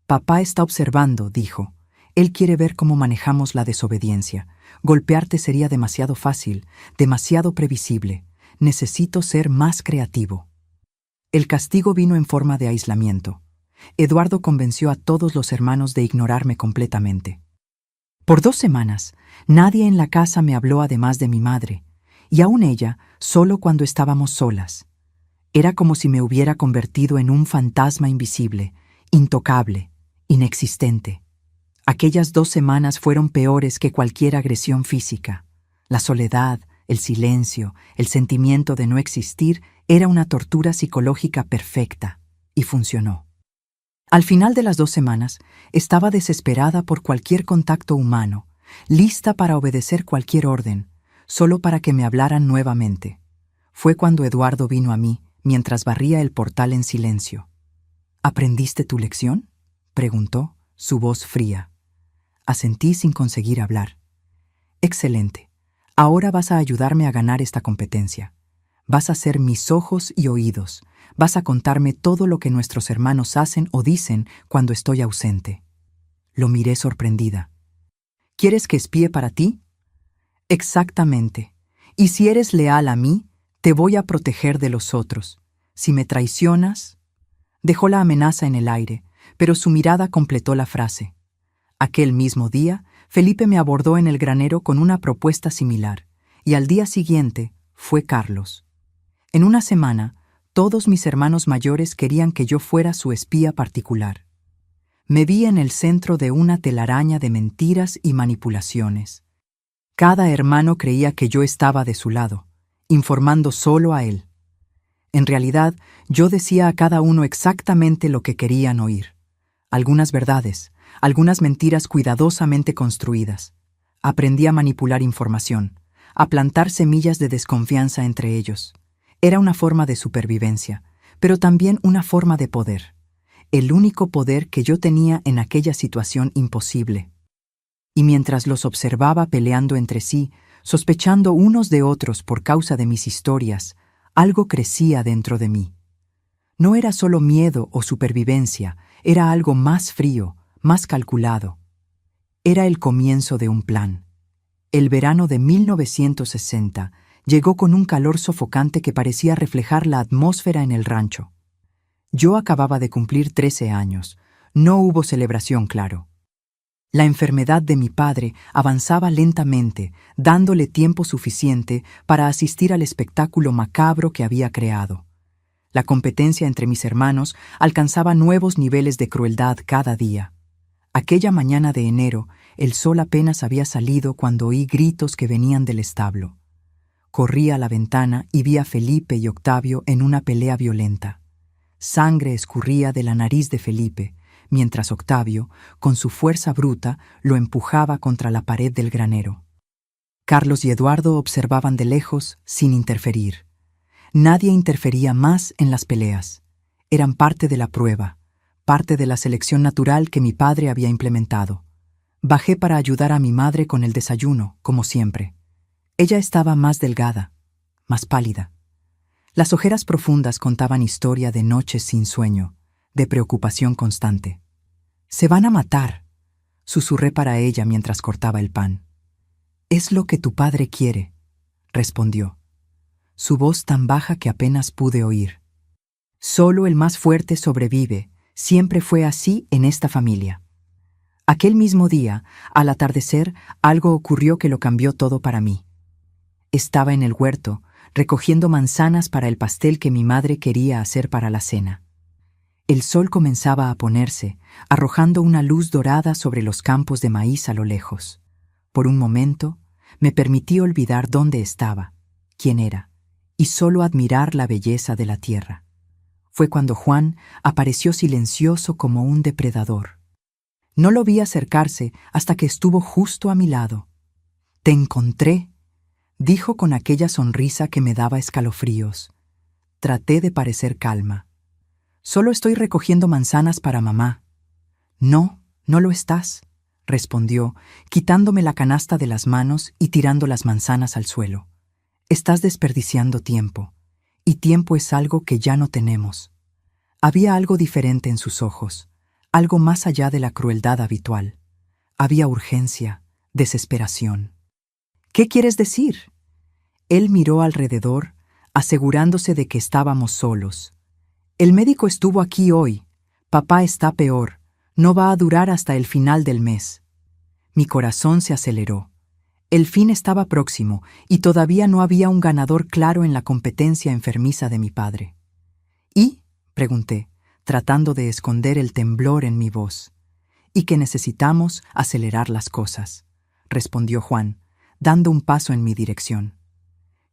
«Papá está observando», dijo. «Él quiere ver cómo manejamos la desobediencia. Golpearte sería demasiado fácil, demasiado previsible. Necesito ser más creativo». El castigo vino en forma de aislamiento. Eduardo convenció a todos los hermanos de ignorarme completamente. Por 2 semanas, nadie en la casa me habló además de mi madre, y aún ella solo cuando estábamos solas. Era como si me hubiera convertido en un fantasma invisible, intocable, inexistente. Aquellas 2 semanas fueron peores que cualquier agresión física. La soledad, el silencio, el sentimiento de no existir era una tortura psicológica perfecta, y funcionó. Al final de las 2 semanas, estaba desesperada por cualquier contacto humano, lista para obedecer cualquier orden, solo para que me hablaran nuevamente. Fue cuando Eduardo vino a mí, mientras barría el portal en silencio. «¿Aprendiste tu lección?», preguntó, su voz fría. Asentí sin conseguir hablar. «Excelente. Ahora vas a ayudarme a ganar esta competencia. Vas a ser mis ojos y oídos. Vas a contarme todo lo que nuestros hermanos hacen o dicen cuando estoy ausente». Lo miré sorprendida. «¿Quieres que espíe para ti?». «Exactamente. Y si eres leal a mí, te voy a proteger de los otros. Si me traicionas...». Dejó la amenaza en el aire, pero su mirada completó la frase. Aquel mismo día, Felipe me abordó en el granero con una propuesta similar, y al día siguiente fue Carlos. En una semana, todos mis hermanos mayores querían que yo fuera su espía particular. Me vi en el centro de una telaraña de mentiras y manipulaciones. Cada hermano creía que yo estaba de su lado, informando solo a él. En realidad, yo decía a cada uno exactamente lo que querían oír. Algunas verdades, algunas mentiras cuidadosamente construidas. Aprendí a manipular información, a plantar semillas de desconfianza entre ellos. Era una forma de supervivencia, pero también una forma de poder. El único poder que yo tenía en aquella situación imposible. Y mientras los observaba peleando entre sí, sospechando unos de otros por causa de mis historias, algo crecía dentro de mí. No era solo miedo o supervivencia, era algo más frío, más calculado. Era el comienzo de un plan. El verano de 1960 llegó con un calor sofocante que parecía reflejar la atmósfera en el rancho. Yo acababa de cumplir 13 años. No hubo celebración, claro. La enfermedad de mi padre avanzaba lentamente, dándole tiempo suficiente para asistir al espectáculo macabro que había creado. La competencia entre mis hermanos alcanzaba nuevos niveles de crueldad cada día. Aquella mañana de enero, el sol apenas había salido cuando oí gritos que venían del establo. Corrí a la ventana y vi a Felipe y Octavio en una pelea violenta. Sangre escurría de la nariz de Felipe, mientras Octavio, con su fuerza bruta, lo empujaba contra la pared del granero. Carlos y Eduardo observaban de lejos, sin interferir. Nadie interfería más en las peleas. Eran parte de la prueba, parte de la selección natural que mi padre había implementado. Bajé para ayudar a mi madre con el desayuno, como siempre. Ella estaba más delgada, más pálida. Las ojeras profundas contaban historia de noches sin sueño, de preocupación constante. «Se van a matar», susurré para ella mientras cortaba el pan. «Es lo que tu padre quiere», respondió. Su voz tan baja que apenas pude oír. «Solo el más fuerte sobrevive», siempre fue así en esta familia. Aquel mismo día, al atardecer, algo ocurrió que lo cambió todo para mí. Estaba en el huerto, recogiendo manzanas para el pastel que mi madre quería hacer para la cena. El sol comenzaba a ponerse, arrojando una luz dorada sobre los campos de maíz a lo lejos. Por un momento, me permití olvidar dónde estaba, quién era, y solo admirar la belleza de la tierra. Fue cuando Juan apareció silencioso como un depredador. No lo vi acercarse hasta que estuvo justo a mi lado. «Te encontré», dijo con aquella sonrisa que me daba escalofríos. Traté de parecer calma. «Solo estoy recogiendo manzanas para mamá». «No, no lo estás», respondió, quitándome la canasta de las manos y tirando las manzanas al suelo. «Estás desperdiciando tiempo, y tiempo es algo que ya no tenemos». Había algo diferente en sus ojos, algo más allá de la crueldad habitual. Había urgencia, desesperación. «¿Qué quieres decir?». Él miró alrededor, asegurándose de que estábamos solos. «El médico estuvo aquí hoy. Papá está peor. No va a durar hasta el final del mes». Mi corazón se aceleró. El fin estaba próximo y todavía no había un ganador claro en la competencia enfermiza de mi padre. «¿Y?», pregunté, tratando de esconder el temblor en mi voz. «Y que necesitamos acelerar las cosas», respondió Juan, dando un paso en mi dirección.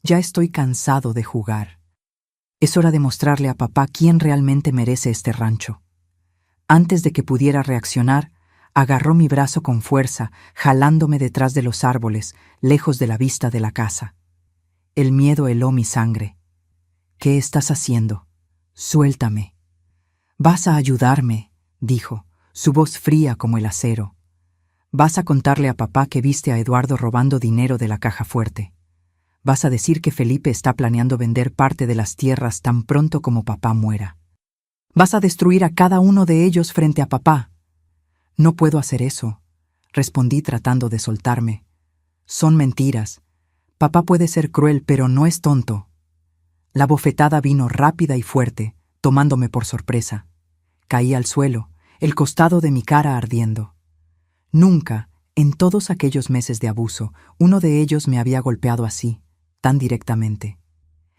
«Ya estoy cansado de jugar. Es hora de mostrarle a papá quién realmente merece este rancho». Antes de que pudiera reaccionar, agarró mi brazo con fuerza, jalándome detrás de los árboles, lejos de la vista de la casa. El miedo heló mi sangre. «¿Qué estás haciendo? Suéltame». «Vas a ayudarme», dijo, su voz fría como el acero. «Vas a contarle a papá que viste a Eduardo robando dinero de la caja fuerte. Vas a decir que Felipe está planeando vender parte de las tierras tan pronto como papá muera. Vas a destruir a cada uno de ellos frente a papá». «No puedo hacer eso», respondí tratando de soltarme. «Son mentiras. Papá puede ser cruel, pero no es tonto». La bofetada vino rápida y fuerte, tomándome por sorpresa. Caí al suelo, el costado de mi cara ardiendo. Nunca, en todos aquellos meses de abuso, uno de ellos me había golpeado así, tan directamente.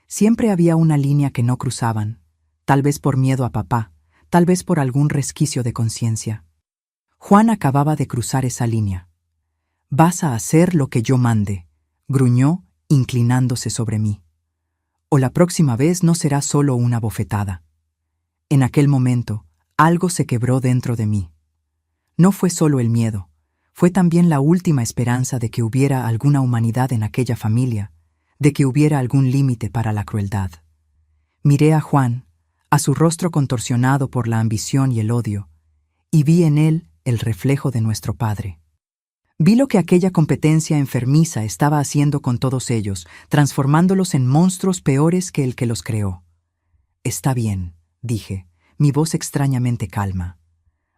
Siempre había una línea que no cruzaban, tal vez por miedo a papá, tal vez por algún resquicio de conciencia. Juan acababa de cruzar esa línea. «Vas a hacer lo que yo mande», gruñó, inclinándose sobre mí. «O la próxima vez no será solo una bofetada». En aquel momento, algo se quebró dentro de mí. No fue solo el miedo, fue también la última esperanza de que hubiera alguna humanidad en aquella familia, de que hubiera algún límite para la crueldad. Miré a Juan, a su rostro contorsionado por la ambición y el odio, y vi en él el reflejo de nuestro padre. Vi lo que aquella competencia enfermiza estaba haciendo con todos ellos, transformándolos en monstruos peores que el que los creó. «Está bien», dije, mi voz extrañamente calma.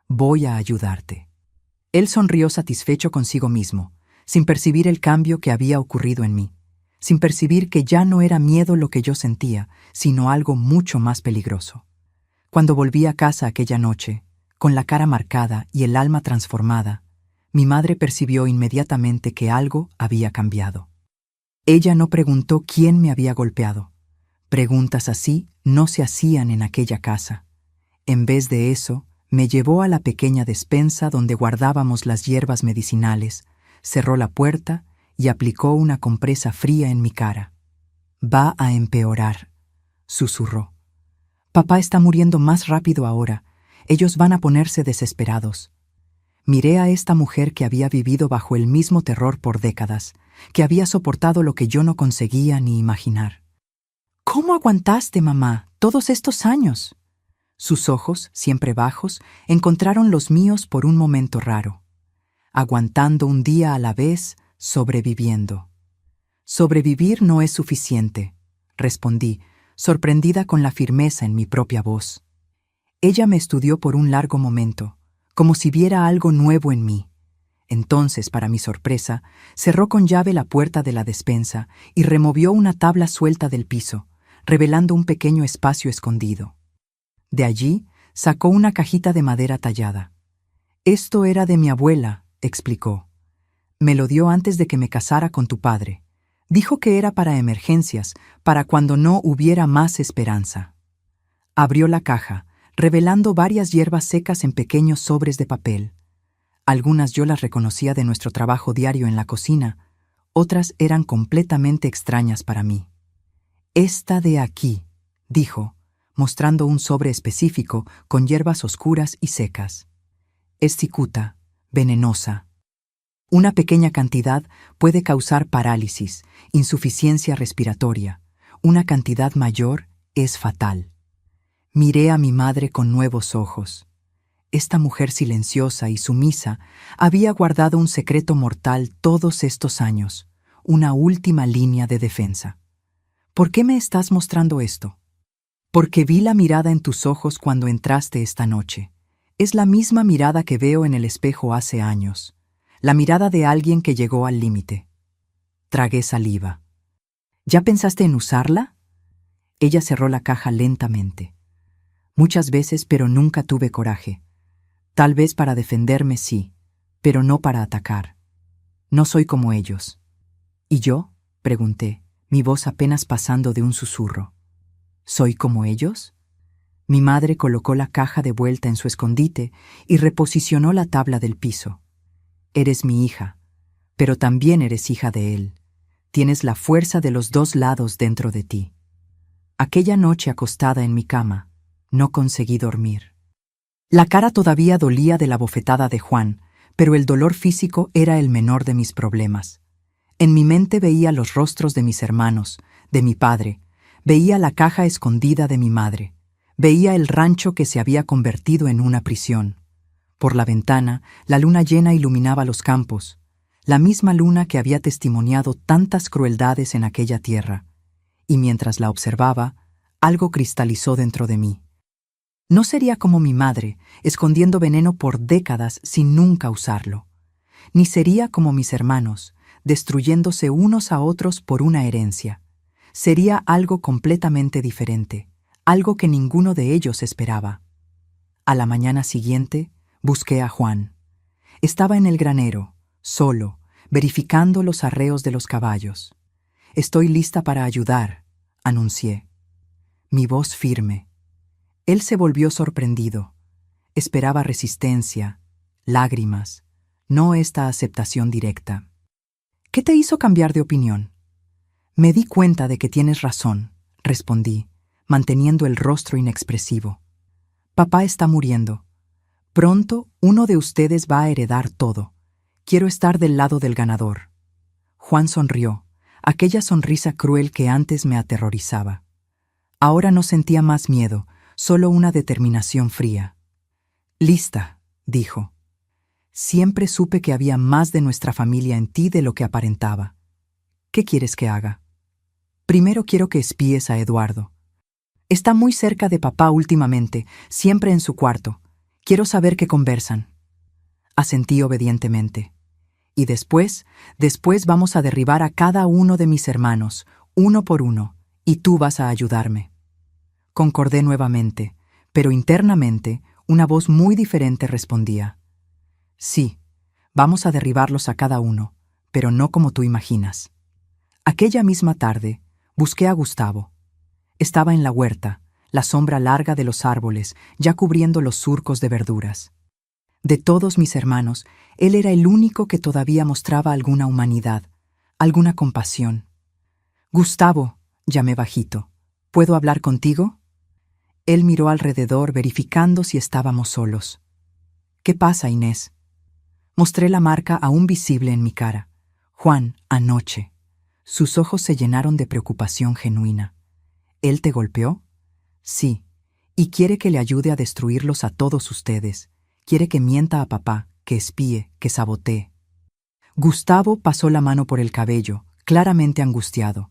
Voy a ayudarte. Él sonrió satisfecho consigo mismo, sin percibir el cambio que había ocurrido en mí, sin percibir que ya no era miedo lo que yo sentía, sino algo mucho más peligroso. Cuando volví a casa aquella noche, con la cara marcada y el alma transformada, mi madre percibió inmediatamente que algo había cambiado. Ella no preguntó quién me había golpeado. Preguntas así no se hacían en aquella casa. En vez de eso, me llevó a la pequeña despensa donde guardábamos las hierbas medicinales, cerró la puerta y aplicó una compresa fría en mi cara. Va a empeorar, susurró. Papá está muriendo más rápido ahora. Ellos van a ponerse desesperados. Miré a esta mujer que había vivido bajo el mismo terror por décadas, que había soportado lo que yo no conseguía ni imaginar. ¿Cómo aguantaste, mamá, todos estos años? Sus ojos, siempre bajos, encontraron los míos por un momento raro. Aguantando un día a la vez, sobreviviendo. Sobrevivir no es suficiente, respondí, sorprendida con la firmeza en mi propia voz. Ella me estudió por un largo momento, como si viera algo nuevo en mí. Entonces, para mi sorpresa, cerró con llave la puerta de la despensa y removió una tabla suelta del piso, revelando un pequeño espacio escondido. De allí, sacó una cajita de madera tallada. Esto era de mi abuela, explicó. Me lo dio antes de que me casara con tu padre. Dijo que era para emergencias, para cuando no hubiera más esperanza. Abrió la caja, revelando varias hierbas secas en pequeños sobres de papel. Algunas yo las reconocía de nuestro trabajo diario en la cocina, otras eran completamente extrañas para mí. Esta de aquí, dijo, mostrando un sobre específico con hierbas oscuras y secas. Es cicuta, venenosa. Una pequeña cantidad puede causar parálisis, insuficiencia respiratoria. Una cantidad mayor es fatal. Miré a mi madre con nuevos ojos. Esta mujer silenciosa y sumisa había guardado un secreto mortal todos estos años, una última línea de defensa. ¿Por qué me estás mostrando esto? Porque vi la mirada en tus ojos cuando entraste esta noche. Es la misma mirada que veo en el espejo hace años. La mirada de alguien que llegó al límite. Tragué saliva. ¿Ya pensaste en usarla? Ella cerró la caja lentamente. Muchas veces, pero nunca tuve coraje. Tal vez para defenderme sí, pero no para atacar. No soy como ellos. ¿Y yo? Pregunté, mi voz apenas pasando de un susurro. ¿Soy como ellos? Mi madre colocó la caja de vuelta en su escondite y reposicionó la tabla del piso. Eres mi hija, pero también eres hija de él. Tienes la fuerza de los dos lados dentro de ti. Aquella noche acostada en mi cama, no conseguí dormir. La cara todavía dolía de la bofetada de Juan, pero el dolor físico era el menor de mis problemas. En mi mente veía los rostros de mis hermanos, de mi padre, veía la caja escondida de mi madre, veía el rancho que se había convertido en una prisión. Por la ventana, la luna llena iluminaba los campos, la misma luna que había testimoniado tantas crueldades en aquella tierra, y mientras la observaba, algo cristalizó dentro de mí. No sería como mi madre, escondiendo veneno por décadas sin nunca usarlo. Ni sería como mis hermanos, destruyéndose unos a otros por una herencia. Sería algo completamente diferente, algo que ninguno de ellos esperaba. A la mañana siguiente, busqué a Juan. Estaba en el granero, solo, verificando los arreos de los caballos. Estoy lista para ayudar, anuncié. Mi voz firme. Él se volvió sorprendido. Esperaba resistencia, lágrimas, no esta aceptación directa. ¿Qué te hizo cambiar de opinión? Me di cuenta de que tienes razón, respondí, manteniendo el rostro inexpresivo. Papá está muriendo. Pronto uno de ustedes va a heredar todo. Quiero estar del lado del ganador. Juan sonrió, aquella sonrisa cruel que antes me aterrorizaba. Ahora no sentía más miedo, solo una determinación fría. Lista, dijo. Siempre supe que había más de nuestra familia en ti de lo que aparentaba. ¿Qué quieres que haga? Primero quiero que espíes a Eduardo. Está muy cerca de papá últimamente, siempre en su cuarto. Quiero saber qué conversan. Asentí obedientemente. Y después vamos a derribar a cada uno de mis hermanos, uno por uno, y tú vas a ayudarme. Concordé nuevamente, pero internamente una voz muy diferente respondía. Sí, vamos a derribarlos a cada uno, pero no como tú imaginas. Aquella misma tarde, busqué a Gustavo. Estaba en la huerta, la sombra larga de los árboles, ya cubriendo los surcos de verduras. De todos mis hermanos, él era el único que todavía mostraba alguna humanidad, alguna compasión. Gustavo, llamé bajito, ¿puedo hablar contigo? Él miró alrededor verificando si estábamos solos. ¿Qué pasa, Inés? Mostré la marca aún visible en mi cara. Juan, anoche. Sus ojos se llenaron de preocupación genuina. ¿Él te golpeó? Sí, y quiere que le ayude a destruirlos a todos ustedes. Quiere que mienta a papá, que espíe, que sabotee. Gustavo pasó la mano por el cabello, claramente angustiado.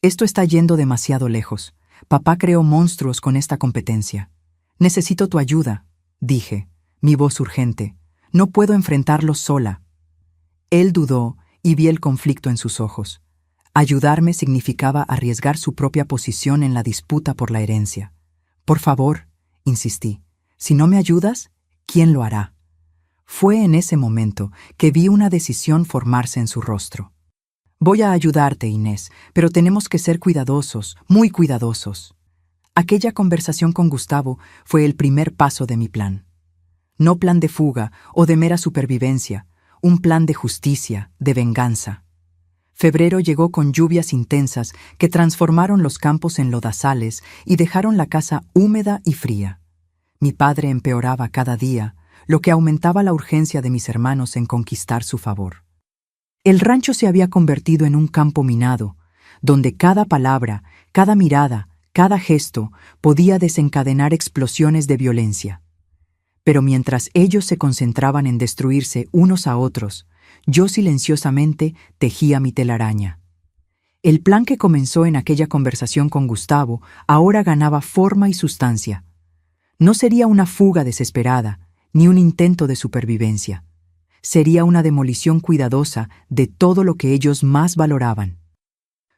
Esto está yendo demasiado lejos. Papá creó monstruos con esta competencia. Necesito tu ayuda, dije, mi voz urgente. No puedo enfrentarlos sola. Él dudó y vi el conflicto en sus ojos. Ayudarme significaba arriesgar su propia posición en la disputa por la herencia. Por favor, insistí, si no me ayudas, ¿quién lo hará? Fue en ese momento que vi una decisión formarse en su rostro. Voy a ayudarte, Inés, pero tenemos que ser cuidadosos, muy cuidadosos. Aquella conversación con Gustavo fue el primer paso de mi plan. No plan de fuga o de mera supervivencia, un plan de justicia, de venganza. Febrero llegó con lluvias intensas que transformaron los campos en lodazales y dejaron la casa húmeda y fría. Mi padre empeoraba cada día, lo que aumentaba la urgencia de mis hermanos en conquistar su favor. El rancho se había convertido en un campo minado, donde cada palabra, cada mirada, cada gesto podía desencadenar explosiones de violencia. Pero mientras ellos se concentraban en destruirse unos a otros, yo silenciosamente tejía mi telaraña. El plan que comenzó en aquella conversación con Gustavo ahora ganaba forma y sustancia. No sería una fuga desesperada, ni un intento de supervivencia. Sería una demolición cuidadosa de todo lo que ellos más valoraban.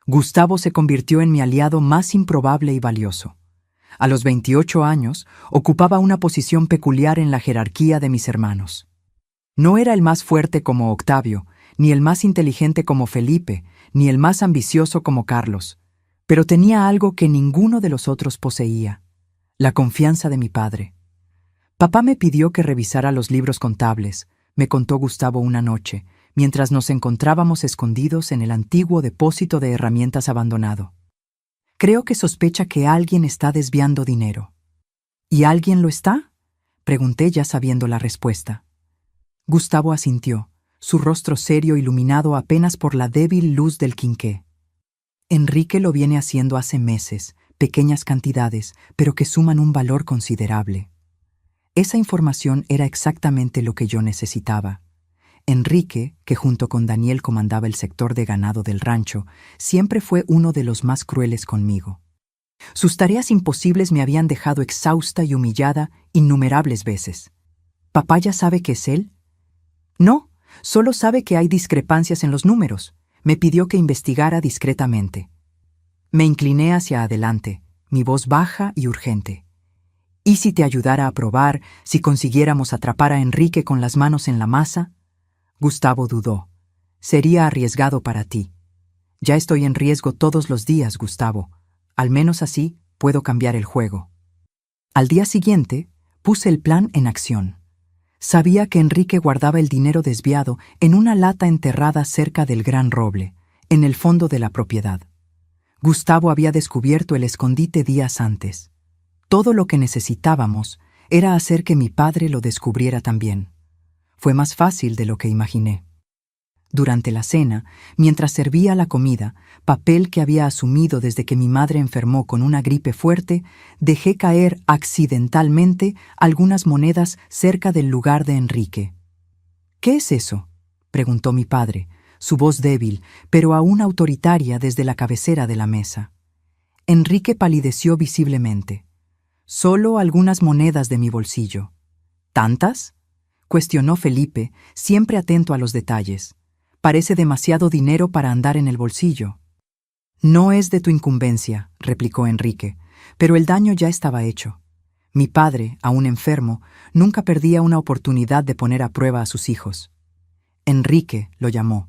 Gustavo se convirtió en mi aliado más improbable y valioso. A los 28 años, ocupaba una posición peculiar en la jerarquía de mis hermanos. No era el más fuerte como Octavio, ni el más inteligente como Felipe, ni el más ambicioso como Carlos, pero tenía algo que ninguno de los otros poseía: la confianza de mi padre. Papá me pidió que revisara los libros contables, me contó Gustavo una noche, mientras nos encontrábamos escondidos en el antiguo depósito de herramientas abandonado. Creo que sospecha que alguien está desviando dinero. ¿Y alguien lo está? Pregunté ya sabiendo la respuesta. Gustavo asintió, su rostro serio iluminado apenas por la débil luz del quinqué. Enrique lo viene haciendo hace meses, pequeñas cantidades, pero que suman un valor considerable. Esa información era exactamente lo que yo necesitaba. Enrique, que junto con Daniel comandaba el sector de ganado del rancho, siempre fue uno de los más crueles conmigo. Sus tareas imposibles me habían dejado exhausta y humillada innumerables veces. ¿Papá ya sabe que es él? No, solo sabe que hay discrepancias en los números. Me pidió que investigara discretamente. Me incliné hacia adelante, mi voz baja y urgente. ¿Y si te ayudara a probar, si consiguiéramos atrapar a Enrique con las manos en la masa? Gustavo dudó. Sería arriesgado para ti. Ya estoy en riesgo todos los días, Gustavo. Al menos así puedo cambiar el juego. Al día siguiente, puse el plan en acción. Sabía que Enrique guardaba el dinero desviado en una lata enterrada cerca del gran roble, en el fondo de la propiedad. Gustavo había descubierto el escondite días antes. Todo lo que necesitábamos era hacer que mi padre lo descubriera también. Fue más fácil de lo que imaginé. Durante la cena, mientras servía la comida, papel que había asumido desde que mi madre enfermó con una gripe fuerte, dejé caer accidentalmente algunas monedas cerca del lugar de Enrique. ¿Qué es eso?, preguntó mi padre, su voz débil, pero aún autoritaria desde la cabecera de la mesa. Enrique palideció visiblemente. Solo algunas monedas de mi bolsillo. ¿Tantas?, cuestionó Felipe, siempre atento a los detalles. Parece demasiado dinero para andar en el bolsillo. No es de tu incumbencia, replicó Enrique, pero el daño ya estaba hecho. Mi padre, aún enfermo, nunca perdía una oportunidad de poner a prueba a sus hijos. Enrique lo llamó.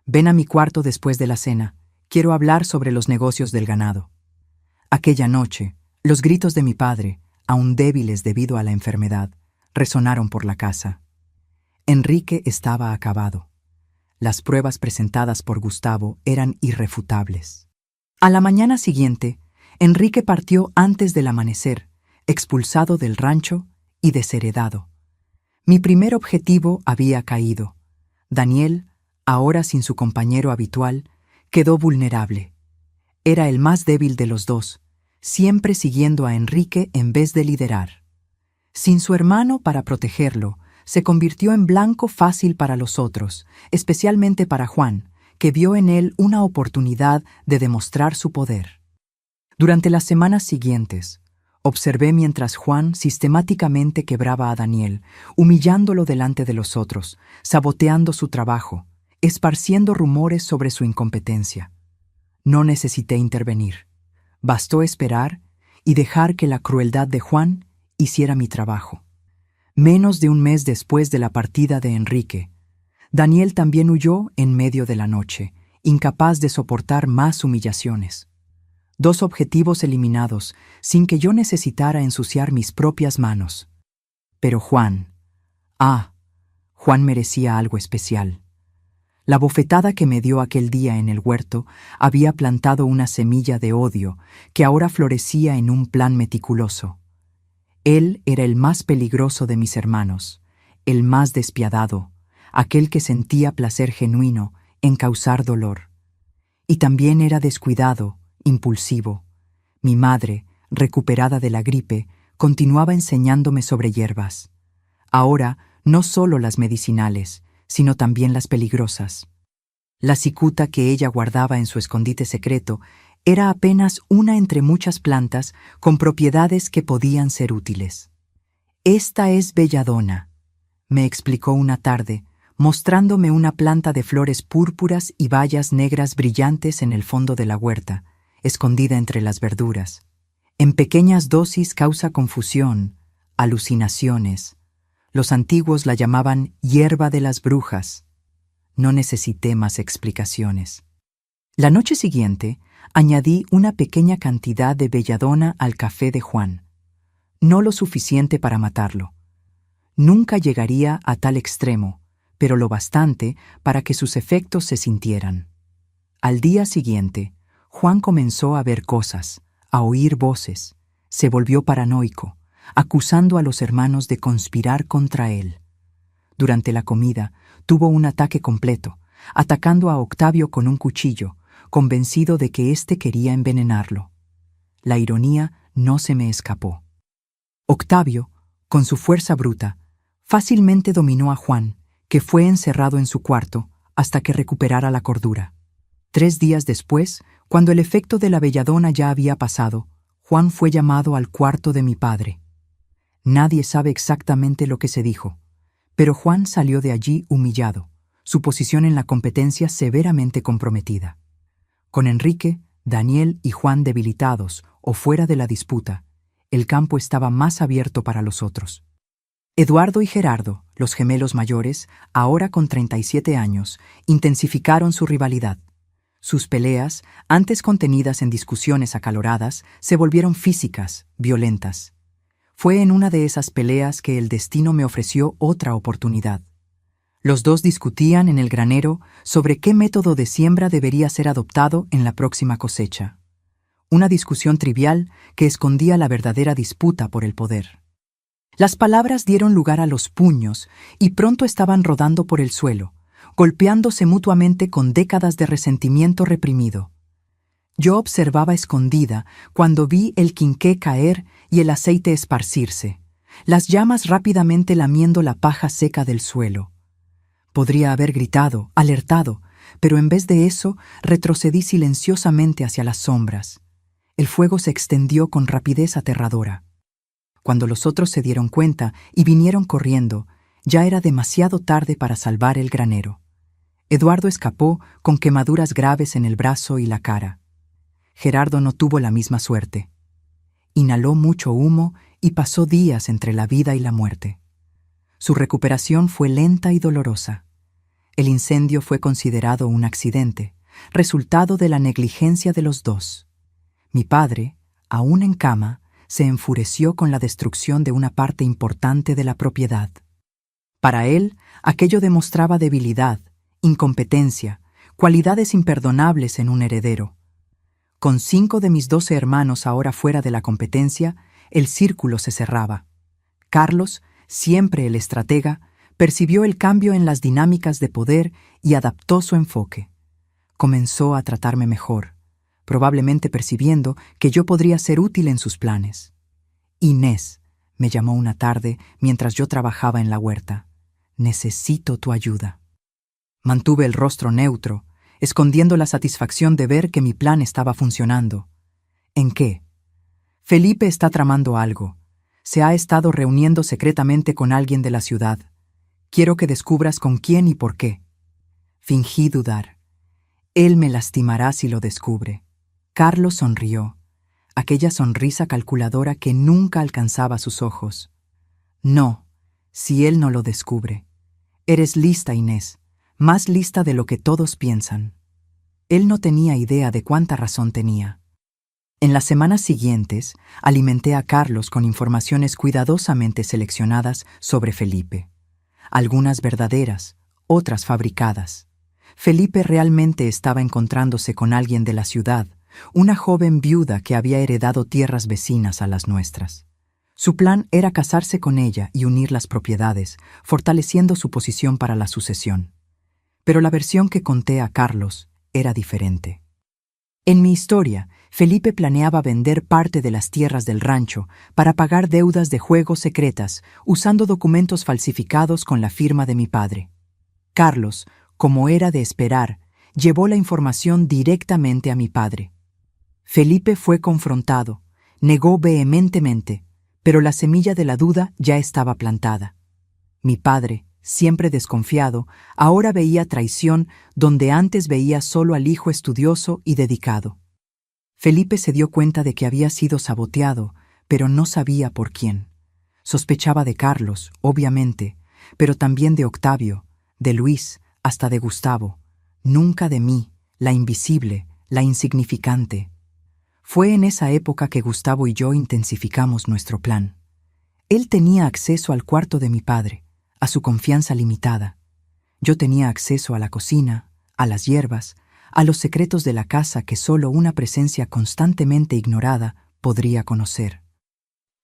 Ven a mi cuarto después de la cena. Quiero hablar sobre los negocios del ganado. Aquella noche, los gritos de mi padre, aún débiles debido a la enfermedad, resonaron por la casa. Enrique estaba acabado. Las pruebas presentadas por Gustavo eran irrefutables. A la mañana siguiente, Enrique partió antes del amanecer, expulsado del rancho y desheredado. Mi primer objetivo había caído. Daniel, ahora sin su compañero habitual, quedó vulnerable. Era el más débil de los dos, siempre siguiendo a Enrique en vez de liderar. Sin su hermano para protegerlo, se convirtió en blanco fácil para los otros, especialmente para Juan, que vio en él una oportunidad de demostrar su poder. Durante las semanas siguientes, observé mientras Juan sistemáticamente quebraba a Daniel, humillándolo delante de los otros, saboteando su trabajo, esparciendo rumores sobre su incompetencia. No necesité intervenir. Bastó esperar y dejar que la crueldad de Juan hiciera mi trabajo. Menos de un mes después de la partida de Enrique, Daniel también huyó en medio de la noche, incapaz de soportar más humillaciones. 2 objetivos eliminados, sin que yo necesitara ensuciar mis propias manos. Pero Juan... Juan merecía algo especial. La bofetada que me dio aquel día en el huerto había plantado una semilla de odio que ahora florecía en un plan meticuloso. Él era el más peligroso de mis hermanos, el más despiadado, aquel que sentía placer genuino en causar dolor. Y también era descuidado, impulsivo. Mi madre, recuperada de la gripe, continuaba enseñándome sobre hierbas. Ahora, no solo las medicinales, sino también las peligrosas. La cicuta que ella guardaba en su escondite secreto era apenas una entre muchas plantas con propiedades que podían ser útiles. «Esta es belladona», me explicó una tarde, mostrándome una planta de flores púrpuras y bayas negras brillantes en el fondo de la huerta, escondida entre las verduras. En pequeñas dosis causa confusión, alucinaciones. Los antiguos la llamaban hierba de las brujas. No necesité más explicaciones. La noche siguiente, añadí una pequeña cantidad de belladona al café de Juan. No lo suficiente para matarlo. Nunca llegaría a tal extremo, pero lo bastante para que sus efectos se sintieran. Al día siguiente, Juan comenzó a ver cosas, a oír voces. Se volvió paranoico, acusando a los hermanos de conspirar contra él. Durante la comida, tuvo un ataque completo, atacando a Octavio con un cuchillo, convencido de que éste quería envenenarlo. La ironía no se me escapó. Octavio, con su fuerza bruta, fácilmente dominó a Juan, que fue encerrado en su cuarto hasta que recuperara la cordura. 3 días después, cuando el efecto de la belladona ya había pasado, Juan fue llamado al cuarto de mi padre. Nadie sabe exactamente lo que se dijo, pero Juan salió de allí humillado, su posición en la competencia severamente comprometida. Con Enrique, Daniel y Juan debilitados o fuera de la disputa, el campo estaba más abierto para los otros. Eduardo y Gerardo, los gemelos mayores, ahora con 37 años, intensificaron su rivalidad. Sus peleas, antes contenidas en discusiones acaloradas, se volvieron físicas, violentas. Fue en una de esas peleas que el destino me ofreció otra oportunidad. Los dos discutían en el granero sobre qué método de siembra debería ser adoptado en la próxima cosecha. Una discusión trivial que escondía la verdadera disputa por el poder. Las palabras dieron lugar a los puños y pronto estaban rodando por el suelo, golpeándose mutuamente con décadas de resentimiento reprimido. Yo observaba escondida cuando vi el quinqué caer y el aceite esparcirse, las llamas rápidamente lamiendo la paja seca del suelo. Podría haber gritado, alertado, pero en vez de eso retrocedí silenciosamente hacia las sombras. El fuego se extendió con rapidez aterradora. Cuando los otros se dieron cuenta y vinieron corriendo, ya era demasiado tarde para salvar el granero. Eduardo escapó con quemaduras graves en el brazo y la cara. Gerardo no tuvo la misma suerte. Inhaló mucho humo y pasó días entre la vida y la muerte. Su recuperación fue lenta y dolorosa. El incendio fue considerado un accidente, resultado de la negligencia de los dos. Mi padre, aún en cama, se enfureció con la destrucción de una parte importante de la propiedad. Para él, aquello demostraba debilidad, incompetencia, cualidades imperdonables en un heredero. Con 5 de mis 12 hermanos ahora fuera de la competencia, el círculo se cerraba. Carlos, siempre el estratega, percibió el cambio en las dinámicas de poder y adaptó su enfoque. Comenzó a tratarme mejor, probablemente percibiendo que yo podría ser útil en sus planes. Inés, me llamó una tarde mientras yo trabajaba en la huerta. Necesito tu ayuda. Mantuve el rostro neutro, escondiendo la satisfacción de ver que mi plan estaba funcionando. ¿En qué? Felipe está tramando algo. Se ha estado reuniendo secretamente con alguien de la ciudad. Quiero que descubras con quién y por qué. Fingí dudar. Él me lastimará si lo descubre. Carlos sonrió, aquella sonrisa calculadora que nunca alcanzaba sus ojos. No, si él no lo descubre. Eres lista, Inés, más lista de lo que todos piensan. Él no tenía idea de cuánta razón tenía. En las semanas siguientes, alimenté a Carlos con informaciones cuidadosamente seleccionadas sobre Felipe. Algunas verdaderas, otras fabricadas. Felipe realmente estaba encontrándose con alguien de la ciudad, una joven viuda que había heredado tierras vecinas a las nuestras. Su plan era casarse con ella y unir las propiedades, fortaleciendo su posición para la sucesión. Pero la versión que conté a Carlos era diferente. En mi historia, Felipe planeaba vender parte de las tierras del rancho para pagar deudas de juego secretas, usando documentos falsificados con la firma de mi padre. Carlos, como era de esperar, llevó la información directamente a mi padre. Felipe fue confrontado, negó vehementemente, pero la semilla de la duda ya estaba plantada. Mi padre, siempre desconfiado, ahora veía traición donde antes veía solo al hijo estudioso y dedicado. Felipe se dio cuenta de que había sido saboteado, pero no sabía por quién. Sospechaba de Carlos, obviamente, pero también de Octavio, de Luis, hasta de Gustavo. Nunca de mí, la invisible, la insignificante. Fue en esa época que Gustavo y yo intensificamos nuestro plan. Él tenía acceso al cuarto de mi padre, a su confianza limitada. Yo tenía acceso a la cocina, a las hierbas, a los secretos de la casa que solo una presencia constantemente ignorada podría conocer.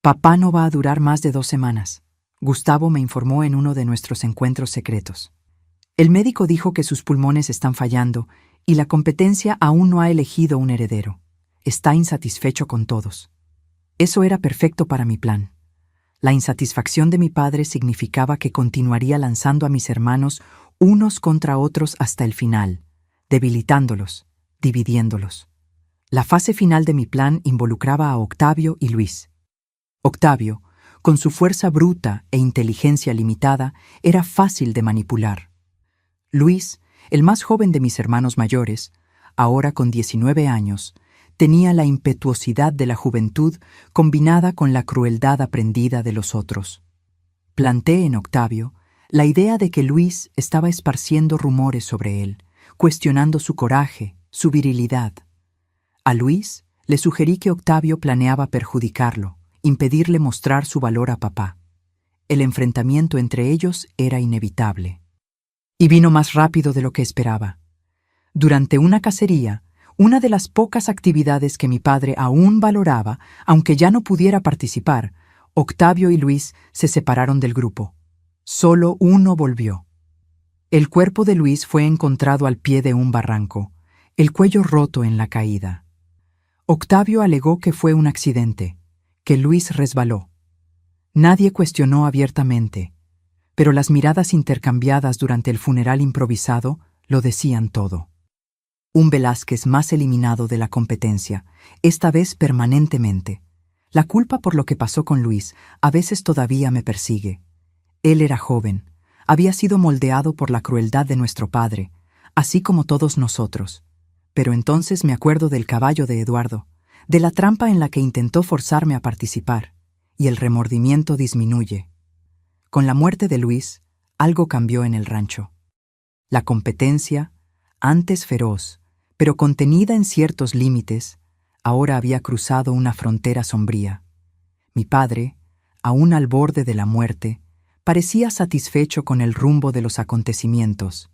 Papá no va a durar más de 2 semanas, Gustavo me informó en uno de nuestros encuentros secretos. El médico dijo que sus pulmones están fallando y la competencia aún no ha elegido un heredero. Está insatisfecho con todos. Eso era perfecto para mi plan. La insatisfacción de mi padre significaba que continuaría lanzando a mis hermanos unos contra otros hasta el final, debilitándolos, dividiéndolos. La fase final de mi plan involucraba a Octavio y Luis. Octavio, con su fuerza bruta e inteligencia limitada, era fácil de manipular. Luis, el más joven de mis hermanos mayores, ahora con 19 años, tenía la impetuosidad de la juventud combinada con la crueldad aprendida de los otros. Planté en Octavio la idea de que Luis estaba esparciendo rumores sobre él, cuestionando su coraje, su virilidad. A Luis le sugerí que Octavio planeaba perjudicarlo, impedirle mostrar su valor a papá. El enfrentamiento entre ellos era inevitable. Y vino más rápido de lo que esperaba. Durante una cacería, una de las pocas actividades que mi padre aún valoraba, aunque ya no pudiera participar, Octavio y Luis se separaron del grupo. Solo uno volvió. El cuerpo de Luis fue encontrado al pie de un barranco, el cuello roto en la caída. Octavio alegó que fue un accidente, que Luis resbaló. Nadie cuestionó abiertamente, pero las miradas intercambiadas durante el funeral improvisado lo decían todo. Un Velázquez más eliminado de la competencia, esta vez permanentemente. La culpa por lo que pasó con Luis a veces todavía me persigue. Él era joven, había sido moldeado por la crueldad de nuestro padre, así como todos nosotros. Pero entonces me acuerdo del caballo de Eduardo, de la trampa en la que intentó forzarme a participar, y el remordimiento disminuye. Con la muerte de Luis, algo cambió en el rancho. La competencia, antes feroz, pero contenida en ciertos límites, ahora había cruzado una frontera sombría. Mi padre, aún al borde de la muerte, parecía satisfecho con el rumbo de los acontecimientos.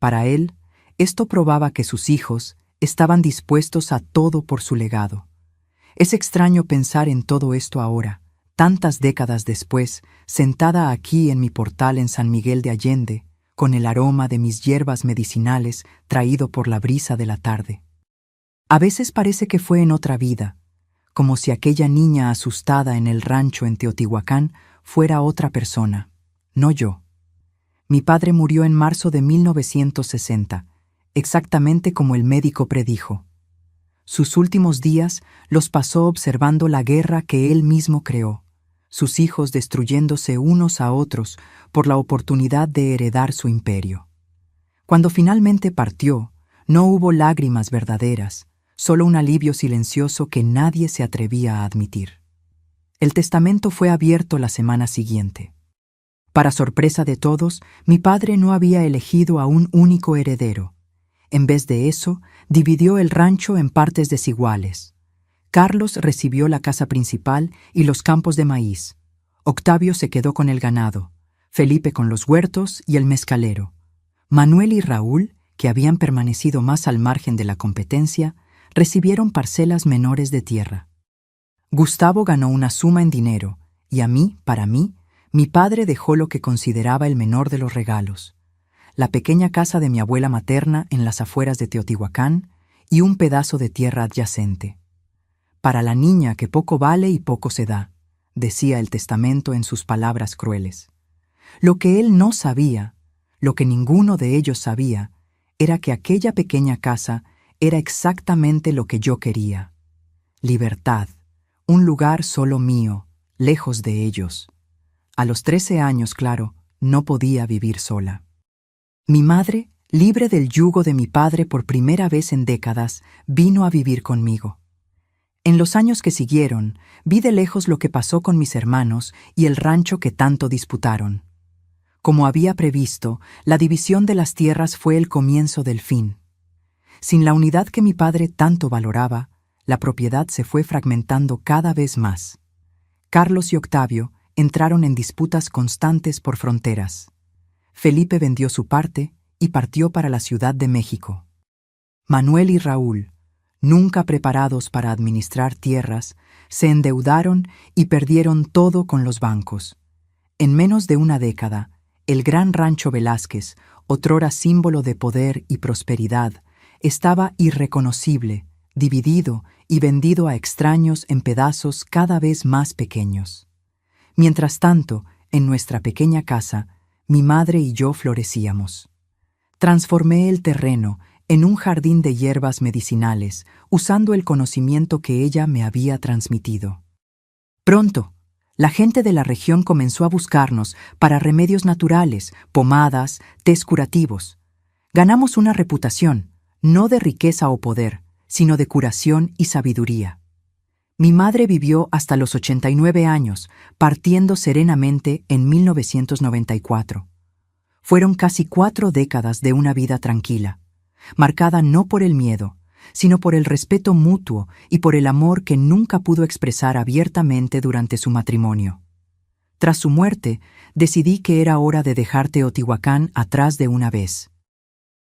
Para él, esto probaba que sus hijos estaban dispuestos a todo por su legado. Es extraño pensar en todo esto ahora, tantas décadas después, sentada aquí en mi portal en San Miguel de Allende, con el aroma de mis hierbas medicinales traído por la brisa de la tarde. A veces parece que fue en otra vida, como si aquella niña asustada en el rancho en Teotihuacán fuera otra persona, no yo. Mi padre murió en marzo de 1960, exactamente como el médico predijo. Sus últimos días los pasó observando la guerra que él mismo creó, sus hijos destruyéndose unos a otros por la oportunidad de heredar su imperio. Cuando finalmente partió, no hubo lágrimas verdaderas, solo un alivio silencioso que nadie se atrevía a admitir. El testamento fue abierto la semana siguiente. Para sorpresa de todos, mi padre no había elegido a un único heredero. En vez de eso, dividió el rancho en partes desiguales. Carlos recibió la casa principal y los campos de maíz. Octavio se quedó con el ganado, Felipe con los huertos y el mezcalero. Manuel y Raúl, que habían permanecido más al margen de la competencia, recibieron parcelas menores de tierra. Gustavo ganó una suma en dinero, y para mí, mi padre dejó lo que consideraba el menor de los regalos: la pequeña casa de mi abuela materna en las afueras de Teotihuacán y un pedazo de tierra adyacente. Para la niña que poco vale y poco se da, decía el testamento en sus palabras crueles. Lo que él no sabía, lo que ninguno de ellos sabía, era que aquella pequeña casa era exactamente lo que yo quería. Libertad, un lugar solo mío, lejos de ellos. A los 13 años, claro, no podía vivir sola. Mi madre, libre del yugo de mi padre por primera vez en décadas, vino a vivir conmigo. En los años que siguieron, vi de lejos lo que pasó con mis hermanos y el rancho que tanto disputaron. Como había previsto, la división de las tierras fue el comienzo del fin. Sin la unidad que mi padre tanto valoraba, la propiedad se fue fragmentando cada vez más. Carlos y Octavio entraron en disputas constantes por fronteras. Felipe vendió su parte y partió para la Ciudad de México. Manuel y Raúl, nunca preparados para administrar tierras, se endeudaron y perdieron todo con los bancos. En menos de una década, el gran rancho Velázquez, otrora símbolo de poder y prosperidad, estaba irreconocible, dividido y vendido a extraños en pedazos cada vez más pequeños. Mientras tanto, en nuestra pequeña casa, mi madre y yo florecíamos. Transformé el terreno en un jardín de hierbas medicinales, usando el conocimiento que ella me había transmitido. Pronto, la gente de la región comenzó a buscarnos para remedios naturales, pomadas, tés curativos. Ganamos una reputación, no de riqueza o poder, sino de curación y sabiduría. Mi madre vivió hasta los 89 años, partiendo serenamente en 1994. Fueron casi 4 décadas de una vida tranquila, marcada no por el miedo, sino por el respeto mutuo y por el amor que nunca pudo expresar abiertamente durante su matrimonio. Tras su muerte, decidí que era hora de dejar Teotihuacán atrás de una vez.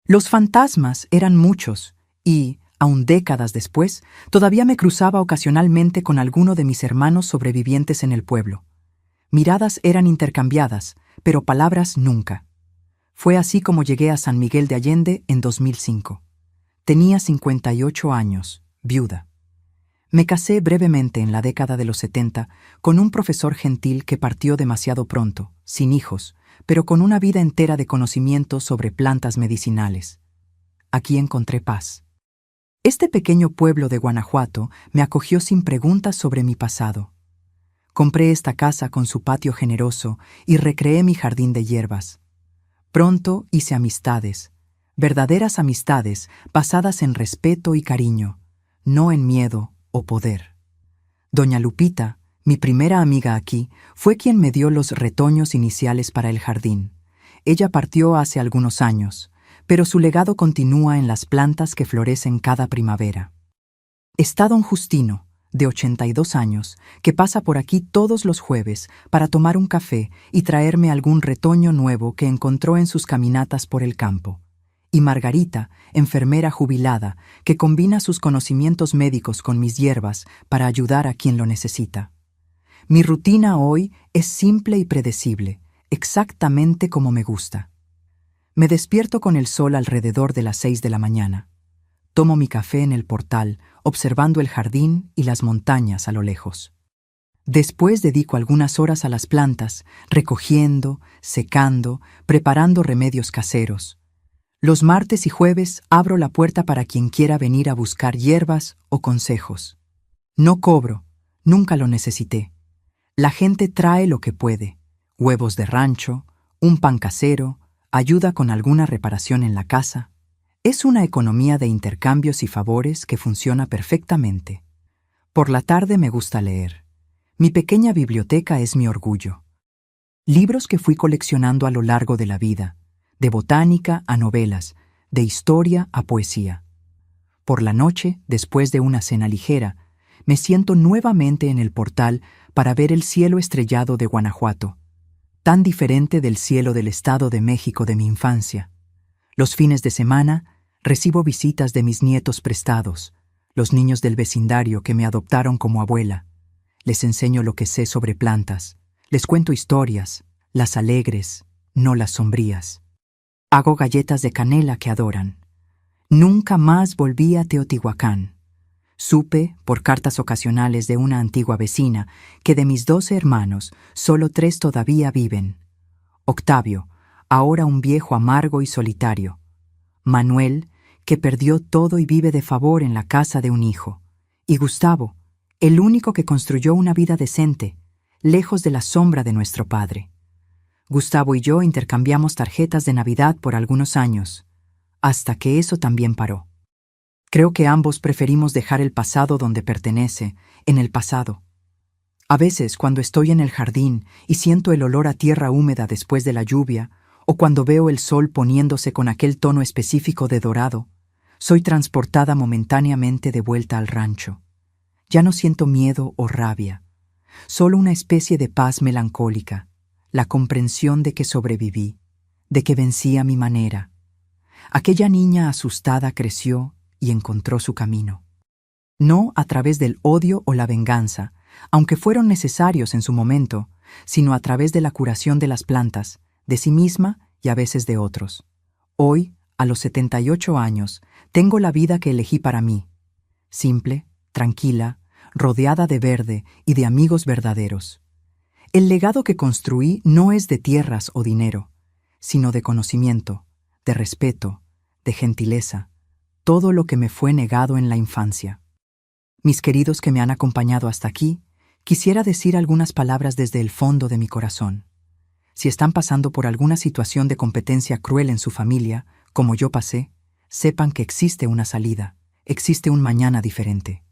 Los fantasmas eran muchos y, aun décadas después, todavía me cruzaba ocasionalmente con alguno de mis hermanos sobrevivientes en el pueblo. Miradas eran intercambiadas, pero palabras nunca. Fue así como llegué a San Miguel de Allende en 2005. Tenía 58 años, viuda. Me casé brevemente en la década de los 70 con un profesor gentil que partió demasiado pronto, sin hijos, pero con una vida entera de conocimiento sobre plantas medicinales. aquí encontré paz. Este pequeño pueblo de Guanajuato me acogió sin preguntas sobre mi pasado. Compré esta casa con su patio generoso y recreé mi jardín de hierbas. Pronto hice amistades, verdaderas amistades basadas en respeto y cariño, no en miedo o poder. Doña Lupita, mi primera amiga aquí, fue quien me dio los retoños iniciales para el jardín. Ella partió hace algunos años, pero su legado continúa en las plantas que florecen cada primavera. Está don Justino, de 82 años, que pasa por aquí todos los jueves para tomar un café y traerme algún retoño nuevo que encontró en sus caminatas por el campo. Y Margarita, enfermera jubilada, que combina sus conocimientos médicos con mis hierbas para ayudar a quien lo necesita. Mi rutina hoy es simple y predecible, exactamente como me gusta. Me despierto con el sol alrededor de las 6 de la mañana. Tomo mi café en el portal, observando el jardín y las montañas a lo lejos. Después dedico algunas horas a las plantas, recogiendo, secando, preparando remedios caseros. Los martes y jueves abro la puerta para quien quiera venir a buscar hierbas o consejos. No cobro, nunca lo necesité. La gente trae lo que puede: huevos de rancho, un pan casero, ayuda con alguna reparación en la casa. Es una economía de intercambios y favores que funciona perfectamente. Por la tarde me gusta leer. Mi pequeña biblioteca es mi orgullo. Libros que fui coleccionando a lo largo de la vida, de botánica a novelas, de historia a poesía. Por la noche, después de una cena ligera, me siento nuevamente en el portal para ver el cielo estrellado de Guanajuato, tan diferente del cielo del Estado de México de mi infancia. Los fines de semana recibo visitas de mis nietos prestados, los niños del vecindario que me adoptaron como abuela. Les enseño lo que sé sobre plantas, les cuento historias, las alegres, no las sombrías. Hago galletas de canela que adoran. Nunca más volví a Teotihuacán. Supe, por cartas ocasionales de una antigua vecina, que de mis 12 hermanos, solo 3 todavía viven. Octavio, ahora un viejo amargo y solitario. Manuel, que perdió todo y vive de favor en la casa de un hijo. Y Gustavo, el único que construyó una vida decente, lejos de la sombra de nuestro padre. Gustavo y yo intercambiamos tarjetas de Navidad por algunos años, hasta que eso también paró. Creo que ambos preferimos dejar el pasado donde pertenece, en el pasado. A veces, cuando estoy en el jardín y siento el olor a tierra húmeda después de la lluvia, o cuando veo el sol poniéndose con aquel tono específico de dorado, soy transportada momentáneamente de vuelta al rancho. Ya no siento miedo o rabia, solo una especie de paz melancólica, la comprensión de que sobreviví, de que vencí a mi manera. Aquella niña asustada creció y encontró su camino. No a través del odio o la venganza, aunque fueron necesarios en su momento, sino a través de la curación de las plantas, de sí misma y a veces de otros. Hoy, a los 78 años, tengo la vida que elegí para mí. Simple, tranquila, rodeada de verde y de amigos verdaderos. El legado que construí no es de tierras o dinero, sino de conocimiento, de respeto, de gentileza, todo lo que me fue negado en la infancia. Mis queridos que me han acompañado hasta aquí, quisiera decir algunas palabras desde el fondo de mi corazón. Si están pasando por alguna situación de competencia cruel en su familia, como yo pasé, sepan que existe una salida, existe un mañana diferente.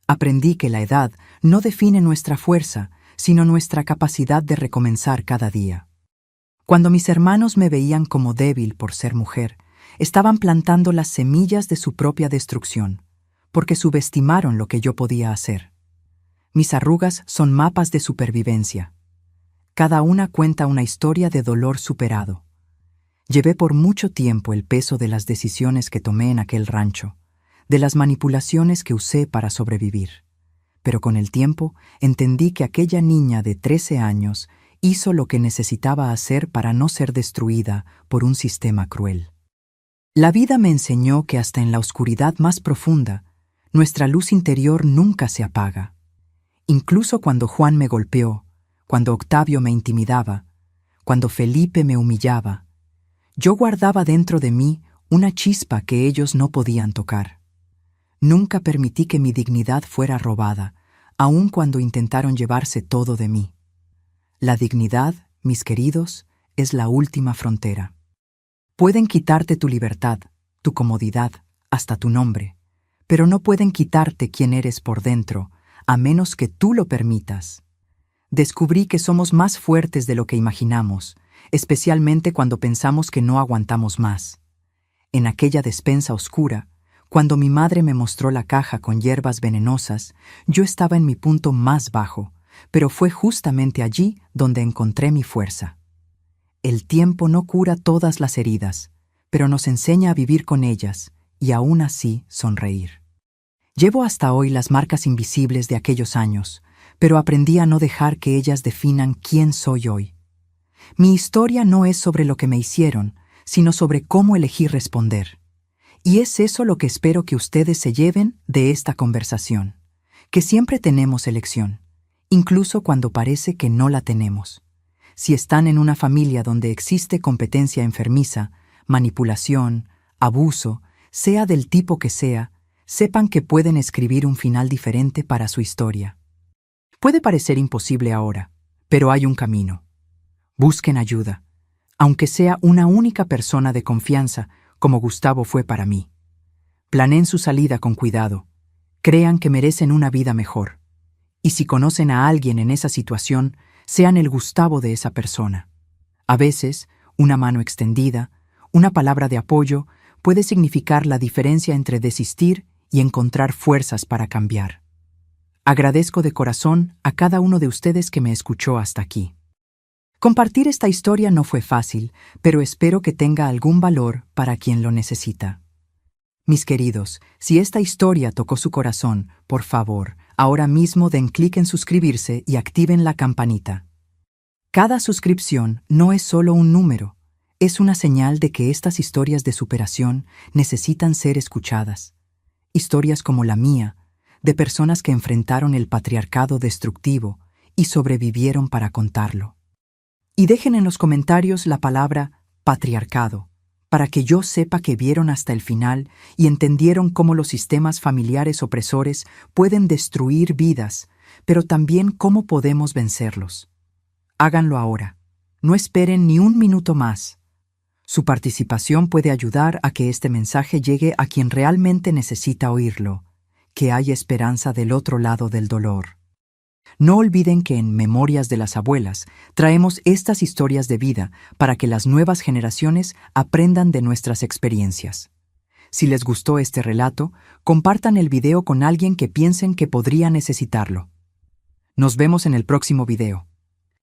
Aprendí que la edad no define nuestra fuerza, sino nuestra capacidad de recomenzar cada día. Cuando mis hermanos me veían como débil por ser mujer, estaban plantando las semillas de su propia destrucción, porque subestimaron lo que yo podía hacer. Mis arrugas son mapas de supervivencia. Cada una cuenta una historia de dolor superado. Llevé por mucho tiempo el peso de las decisiones que tomé en aquel rancho, de las manipulaciones que usé para sobrevivir. Pero con el tiempo entendí que aquella niña de 13 años hizo lo que necesitaba hacer para no ser destruida por un sistema cruel. La vida me enseñó que hasta en la oscuridad más profunda, nuestra luz interior nunca se apaga. Incluso cuando Juan me golpeó, cuando Octavio me intimidaba, cuando Felipe me humillaba, yo guardaba dentro de mí una chispa que ellos no podían tocar. Nunca permití que mi dignidad fuera robada, aun cuando intentaron llevarse todo de mí. La dignidad, mis queridos, es la última frontera. Pueden quitarte tu libertad, tu comodidad, hasta tu nombre, pero no pueden quitarte quién eres por dentro, a menos que tú lo permitas. Descubrí que somos más fuertes de lo que imaginamos, especialmente cuando pensamos que no aguantamos más. En aquella despensa oscura, cuando mi madre me mostró la caja con hierbas venenosas, yo estaba en mi punto más bajo, pero fue justamente allí donde encontré mi fuerza. El tiempo no cura todas las heridas, pero nos enseña a vivir con ellas y aún así sonreír. Llevo hasta hoy las marcas invisibles de aquellos años, pero aprendí a no dejar que ellas definan quién soy hoy. Mi historia no es sobre lo que me hicieron, sino sobre cómo elegí responder. Y es eso lo que espero que ustedes se lleven de esta conversación, que siempre tenemos elección, incluso cuando parece que no la tenemos. Si están en una familia donde existe competencia enfermiza, manipulación, abuso, sea del tipo que sea, sepan que pueden escribir un final diferente para su historia. Puede parecer imposible ahora, pero hay un camino. Busquen ayuda, aunque sea una única persona de confianza, como Gustavo fue para mí. Planeen su salida con cuidado. Crean que merecen una vida mejor. Y si conocen a alguien en esa situación, sean el Gustavo de esa persona. A veces, una mano extendida, una palabra de apoyo, puede significar la diferencia entre desistir y encontrar fuerzas para cambiar. Agradezco de corazón a cada uno de ustedes que me escuchó hasta aquí. Compartir esta historia no fue fácil, pero espero que tenga algún valor para quien lo necesita. Mis queridos, si esta historia tocó su corazón, por favor, ahora mismo den clic en suscribirse y activen la campanita. Cada suscripción no es solo un número, es una señal de que estas historias de superación necesitan ser escuchadas. Historias como la mía, de personas que enfrentaron el patriarcado destructivo y sobrevivieron para contarlo. Y dejen en los comentarios la palabra patriarcado, para que yo sepa que vieron hasta el final y entendieron cómo los sistemas familiares opresores pueden destruir vidas, pero también cómo podemos vencerlos. Háganlo ahora. No esperen ni un minuto más. Su participación puede ayudar a que este mensaje llegue a quien realmente necesita oírlo, que hay esperanza del otro lado del dolor. No olviden que en Memorias de las Abuelas traemos estas historias de vida para que las nuevas generaciones aprendan de nuestras experiencias. Si les gustó este relato, compartan el video con alguien que piensen que podría necesitarlo. Nos vemos en el próximo video.